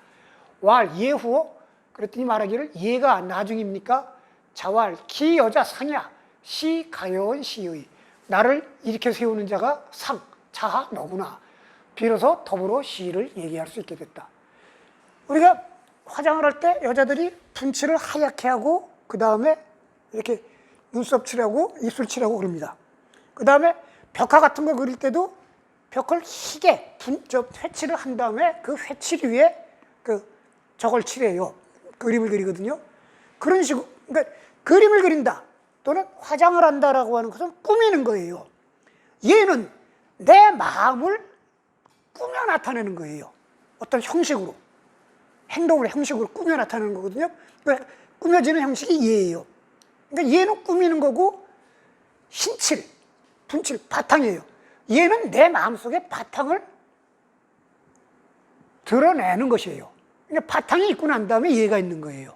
왈 예후어 그랬더니 말하기를 예가 나중입니까? 자왈 기 여자 상야 시 가여운 시의 나를 일으켜 세우는 자가 상 자하 너구나. 비로소 더불어 시를 얘기할 수 있게 됐다. 우리가 화장을 할 때 여자들이 분칠을 하얗게 하고 그 다음에 이렇게 눈썹 칠하고 입술 칠하고 그럽니다. 그 다음에 벽화 같은 거 그릴 때도 벽을 희게 회칠을 한 다음에 그 회칠 위에 저걸 칠해요. 그림을 그리거든요. 그런 식으로 그러니까 그림을 그린다 또는 화장을 한다라고 하는 것은 꾸미는 거예요. 얘는 내 마음을 꾸며 나타내는 거예요. 어떤 형식으로 행동을 형식으로 꾸며 나타내는 거거든요. 그러니까 꾸며지는 형식이 얘예요. 그러니까 얘는 꾸미는 거고 신칠, 분칠, 바탕이에요. 얘는 내 마음속에 바탕을 드러내는 것이에요. 그러니까 바탕이 있고 난 다음에 얘가 있는 거예요.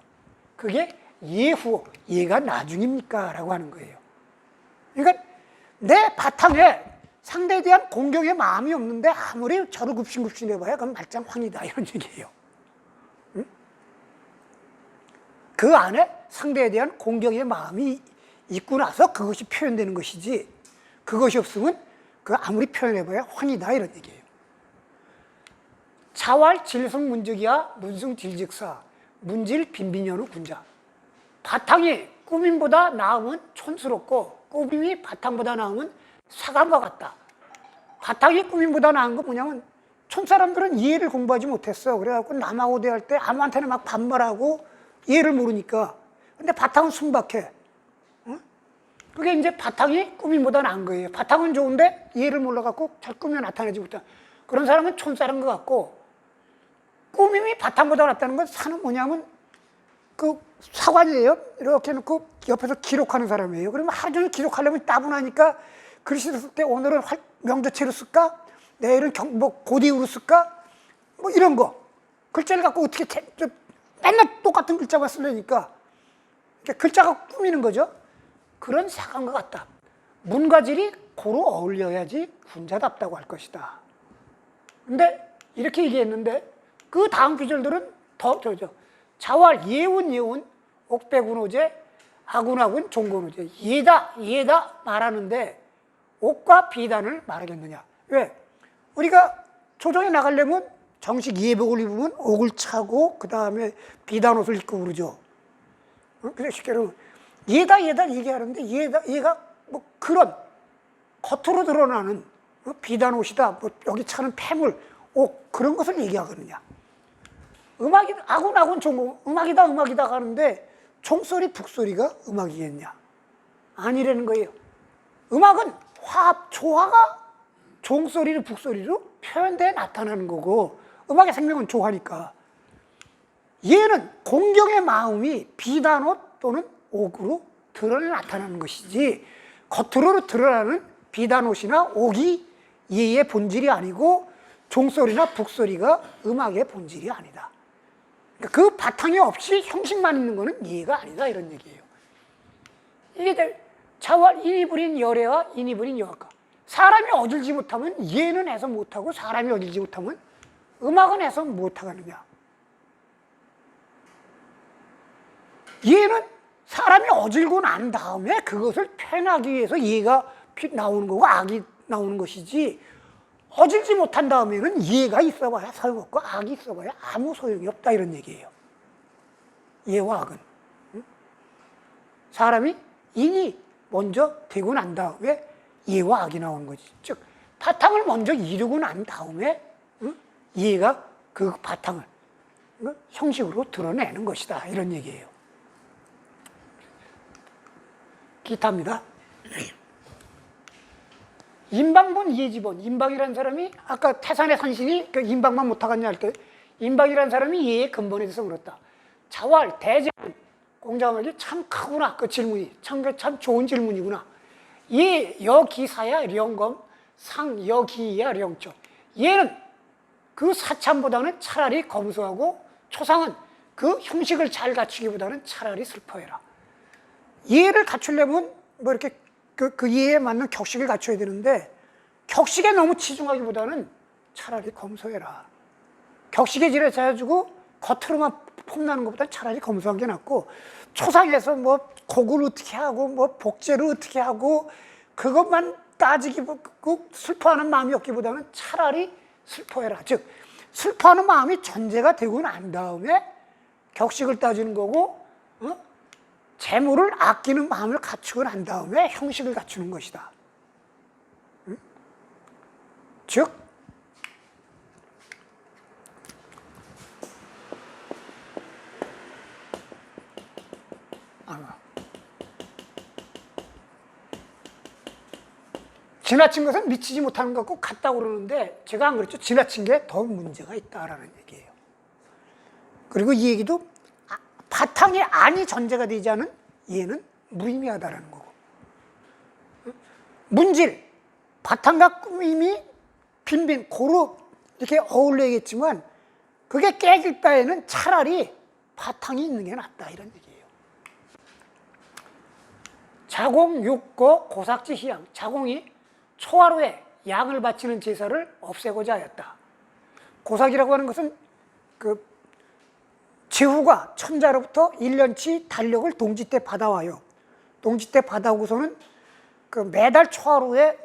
그게 예후, 얘가 나중입니까? 라고 하는 거예요. 그러니까 내 바탕에 상대에 대한 공경의 마음이 없는데 아무리 저를 굽신굽신해봐야 그건 말짱황이다 이런 얘기예요. 응? 그 안에 상대에 대한 공경의 마음이 있고 나서 그것이 표현되는 것이지 그것이 없으면 그 아무리 표현해봐야 황이다 이런 얘기예요. 자왈 질승 문적이야 문승 질직사 문질 빈빈현우 군자. 바탕이 꾸밈보다 나으면 촌스럽고 꾸밈이 바탕보다 나으면 사감과 같다. 바탕이 꾸밈보다 나은 거 뭐냐면 촌사람들은 이해를 공부하지 못했어. 그래갖고 남하고 대할 때 아무한테나 막 반말하고 이해를 모르니까. 근데 바탕은 순박해. 응? 그게 이제 바탕이 꾸밈보다 나은 거예요. 바탕은 좋은데 이해를 몰라갖고 잘 꾸며 나타내지 못한 그런 사람은 촌사람 것 같고 꾸밈이 바탕보다 낫다는 건 사는 뭐냐면 그 사관이에요. 이렇게 놓고 옆에서 기록하는 사람이에요. 그러면 하루 종일 기록하려면 따분하니까 글씨를 쓸 때 오늘은 명조체로 쓸까? 내일은 고디우로 쓸까? 뭐 이런 거. 글자를 갖고 어떻게 맨날 똑같은 글자만 쓰려니까 글자가 꾸미는 거죠. 그런 사관과 같다. 문과질이 고루 어울려야지 군자답다고 할 것이다. 근데 이렇게 얘기했는데 그 다음 구절들은 더 자왈 예운 옥배군오제 아군아군 종군오제 예다 말하는데 옥과 비단을 말하겠느냐. 왜? 우리가 조정에 나가려면 정식 예복을 입으면 옥을 차고 그 다음에 비단 옷을 입고 그러죠. 그래서 쉽게 말하면 예다 얘기하는데 얘가 뭐 그런 겉으로 드러나는 비단 옷이다. 뭐 여기 차는 폐물, 옥 그런 것을 얘기하거든요. 음악이 아군 종군 음악이다 하는데 종소리 북소리가 음악이겠냐? 아니라는 거예요. 음악은 조화가 종소리를 북소리로 표현돼 나타나는 거고 음악의 생명은 조화니까 얘는 공경의 마음이 비단옷 또는 옥으로 드러내 나타나는 것이지 겉으로 드러나는 비단옷이나 옥이 얘의 본질이 아니고 종소리나 북소리가 음악의 본질이 아니다. 그 바탕이 없이 형식만 있는 거는 예가 아니다 이런 얘기예요. 이게 자왈 인이불인 열애와 인이불인 여학과. 사람이 어질지 못하면 예는 해서 못하고 사람이 어질지 못하면 음악은 해서 못하겠느냐. 예는 사람이 어질고 난 다음에 그것을 표현하기 위해서 예가 나오는 거고 악이 나오는 것이지 어질지 못한 다음에는 예가 있어봐야 소용없고 악이 있어봐야 아무 소용이 없다 이런 얘기예요. 예와 악은. 사람이 인이 먼저 되고 난 다음에 예와 악이 나오는 거지. 즉 바탕을 먼저 이루고 난 다음에 예가 그 바탕을 형식으로 드러내는 것이다 이런 얘기예요. 기타입니다. 인방본 예지본. 인방이라는 사람이 아까 태산의 산신이 그 인방만 못하겠냐 할 때 인방이라는 사람이 예의 근본에 대해서 그렇다. 자왈 대제 공자말이 참 크구나. 그 질문이 참 좋은 질문이구나. 예 여기사야 령검 상 여기야 령초. 얘는 그 사참보다는 차라리 검소하고 초상은 그 형식을 잘 갖추기보다는 차라리 슬퍼해라. 예를 갖추려면 뭐 이렇게 그 예에 맞는 격식을 갖춰야 되는데 격식에 너무 치중하기보다는 차라리 검소해라. 격식에 지레져가지고 겉으로만 폼나는 것보다 차라리 검소한 게 낫고, 초상에서 뭐 곡을 어떻게 하고 뭐 복제를 어떻게 하고 그것만 따지기 슬퍼하는 마음이 없기보다는 차라리 슬퍼해라. 즉 슬퍼하는 마음이 전제가 되고 난 다음에 격식을 따지는 거고, 재물을 아끼는 마음을 갖추고 난 다음에 형식을 갖추는 것이다. 즉 지나친 것은 미치지 못하는 것 같고 같다고 그러는데, 제가 안 그랬죠. 지나친 게 더 문제가 있다라는 얘기예요. 그리고 이 얘기도 바탕이 아니 전제가 되지 않은 얘는 무의미하다라는 거고, 문질, 바탕과 꾸밈이 빈빈 고루 이렇게 어울려야겠지만 그게 깨질 바에는 차라리 바탕이 있는 게 낫다, 이런 얘기예요. 자공, 육고, 고삭지, 희양. 자공이 초하루에 양을 바치는 제사를 없애고자 하였다. 고삭이라고 하는 것은 그 제후가 천자로부터 1년치 달력을 동지 때 받아와요. 동지 때 받아오고서는 그 매달 초하루에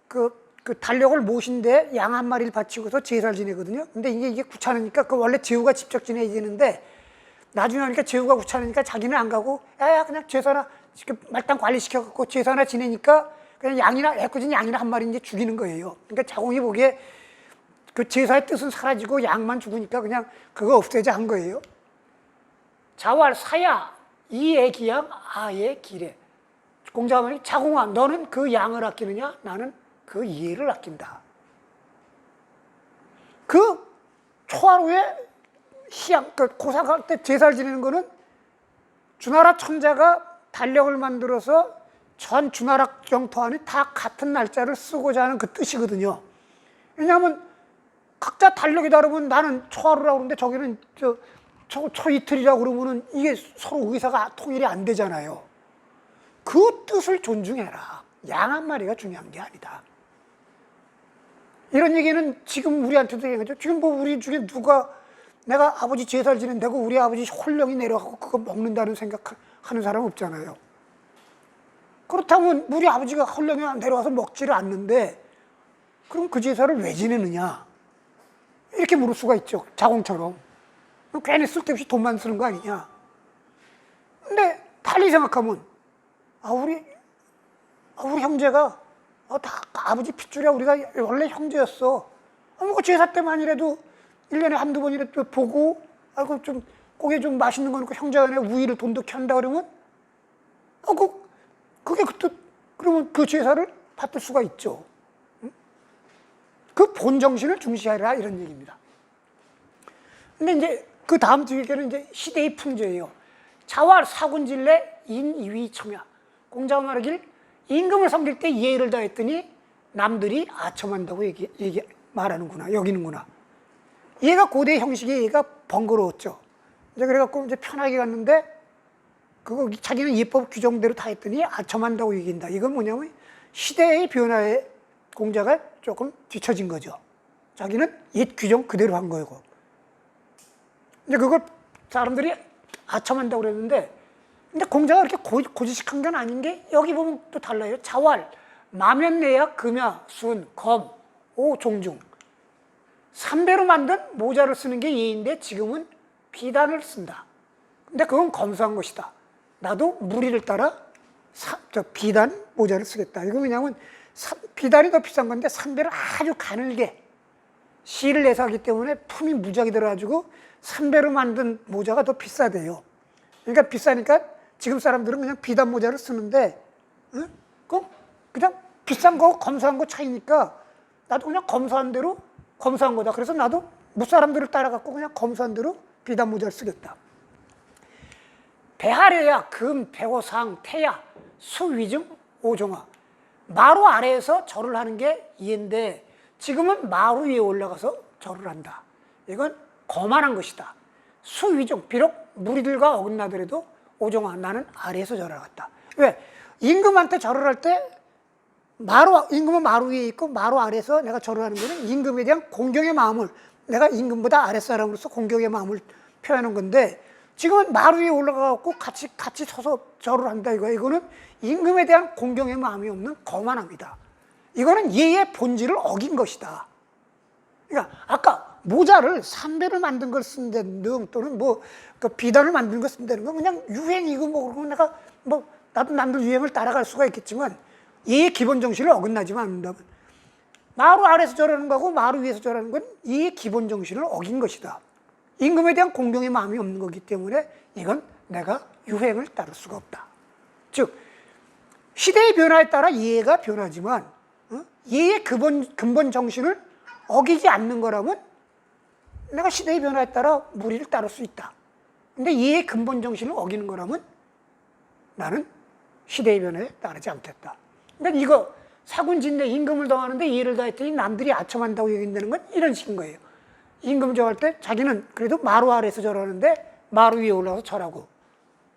그 달력을 모신데 양 한 마리를 바치고서 제사를 지내거든요. 근데 이게 귀찮으니까 그 원래 제후가 직접 지내야 되는데 나중에 하니까 제후가 귀찮으니까 자기는 안 가고, 야 그냥 제사나 말단 관리시켜갖고 제사나 지내니까 그냥 양이나 애꿎은 양이나 한 마리 이제 죽이는 거예요. 그러니까 자공이 보기에 그 제사의 뜻은 사라지고 양만 죽으니까 그냥 그거 없애자 한 거예요. 자왈 사야 이의 기양 아의 기래. 공자하면 자공아, 너는 그 양을 아끼느냐? 나는 그 이해를 아낀다. 그 초하루에 희양, 그 고삭할 때 제사를 지내는 거는 주나라 천자가 달력을 만들어서 전 주나라 영토 안에 다 같은 날짜를 쓰고자 하는 그 뜻이거든요. 왜냐하면 각자 달력이 다르면 나는 초하루라고 그러는데 저기는 초 이틀이라고 그러면은 이게 서로 의사가 통일이 안 되잖아요. 그 뜻을 존중해라. 양 한 마리가 중요한 게 아니다. 이런 얘기는 지금 우리한테도 얘기하죠. 지금 뭐 우리 중에 누가 내가 아버지 제사를 지낸다고 우리 아버지 홀령이 내려가고 그거 먹는다는 생각하는 사람 없잖아요. 그렇다면 우리 아버지가 홀령이 내려와서 먹지를 않는데 그럼 그 제사를 왜 지내느냐? 이렇게 물을 수가 있죠. 자공처럼. 괜히 쓸데없이 돈만 쓰는 거 아니냐? 근데 달리 생각하면 우리 형제가 다 아버지 핏줄이야. 우리가 원래 형제였어. 그 제사 때만이라도 1년에 한두 번이라도 보고 좀 고기 좀 맛있는 거 넣고 형제 간에 우위를 돈독히 한다 그러면 그게 그 뜻, 그러면 그 제사를 받을 수가 있죠. 그 본정신을 중시하라, 이런 얘기입니다. 근데 이제 그 다음 뒤에는 이제 시대의 풍조예요. 자활 사군질례 인이위 첨야. 공자가 말하길 임금을 섬길 때 예의를 다했더니 남들이 아첨한다고 말하는구나, 여기는구나. 얘가 고대 형식의 얘가 번거로웠죠. 이제 그래갖고 이제 편하게 갔는데 그거 자기는 예법 규정대로 다 했더니 아첨한다고 얘기한다. 이건 뭐냐면 시대의 변화에 공자가 조금 뒤처진 거죠. 자기는 옛 규정 그대로 한 거고. 이제 그걸 사람들이 아첨한다고 그랬는데, 근데 공자가 그렇게 고지식한 건 아닌 게 여기 보면 또 달라요. 자활, 마면내야, 금야, 순, 검, 오, 종중. 삼배로 만든 모자를 쓰는 게 예인데 지금은 비단을 쓴다. 근데 그건 검소한 것이다. 나도 무리를 따라 비단 모자를 쓰겠다. 이거 왜냐하면 비단이 더 비싼 건데 삼배를 아주 가늘게 실을 내서 하기 때문에 품이 무지하게 들어가지고 삼배로 만든 모자가 더 비싸대요. 그러니까 비싸니까 지금 사람들은 그냥 비단 모자를 쓰는데, 그냥 비싼 거 검소한 거 차이니까 나도 그냥 검소한 대로 검소한 거다. 그래서 나도 무사람들을 따라갖고 그냥 검소한 대로 비단 모자를 쓰겠다. 배하려야 금, 백오상, 태야, 수위증, 오종화. 마루 아래에서 절을 하는 게 이해인데 지금은 마루 위에 올라가서 절을 한다. 이건 거만한 것이다. 수위증, 비록 무리들과 어긋나더라도 오종화, 나는 아래에서 절을 하겠다. 왜? 임금한테 절을 할 때 임금은 마루 위에 있고 마루 아래에서 내가 절을 하는 거는 임금에 대한 공경의 마음을, 내가 임금보다 아랫사람으로서 공경의 마음을 표현한 건데 지금은 말 위에 올라가고 같이 서서 절을 한다 이거는 임금에 대한 공경의 마음이 없는 거만함이다. 이거는 예의 본질을 어긴 것이다. 그러니까 아까 모자를 삼배를 만든 걸 쓴다는 등 또는 뭐 그 비단을 만든 걸 쓴다는 건 그냥 유행이고 뭐 그러고 내가 뭐 나도 남들 유행을 따라갈 수가 있겠지만 예의 기본 정신을 어긋나지만 않는다면 마루 아래서 절하는 거하고 마루 위에서 절하는 건 예의 기본 정신을 어긴 것이다. 임금에 대한 공경의 마음이 없는 거기 때문에 이건 내가 유행을 따를 수가 없다. 즉 시대의 변화에 따라 예의가 변하지만 예의 근본 정신을 어기지 않는 거라면 내가 시대의 변화에 따라 무리를 따를 수 있다. 근데 예의 근본 정신을 어기는 거라면 나는 시대의 변화에 따르지 않겠다. 그러니까 이거 사군진대 임금을 정하는데 예를 다했더니 남들이 아첨한다고 얘기한다는 건 이런 식인 거예요. 임금 정할 때 자기는 그래도 마루 아래서 절하는데 마루 위에 올라가서 절하고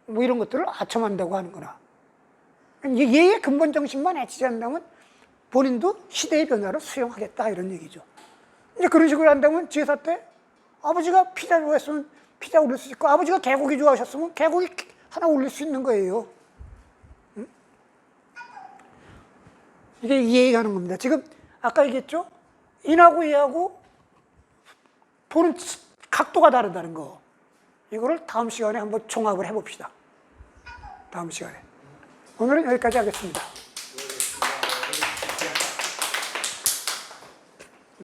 뭐 이런 것들을 아첨한다고 하는 거나 예의 근본 정신만 해치지 않는다면 본인도 시대의 변화를 수용하겠다 이런 얘기죠. 이제 그런 식으로 한다면 제사 때 아버지가 피자 좋아했으면 피자 올릴 수 있고 아버지가 개고기 좋아하셨으면 개고기 하나 올릴 수 있는 거예요. 응? 이게 이해가 가는 겁니다. 지금 아까 얘기했죠? 인하고 예하고 보는 각도가 다르다는 거. 이거를 다음 시간에 한번 종합을 해봅시다. 다음 시간에. 오늘은 여기까지 하겠습니다.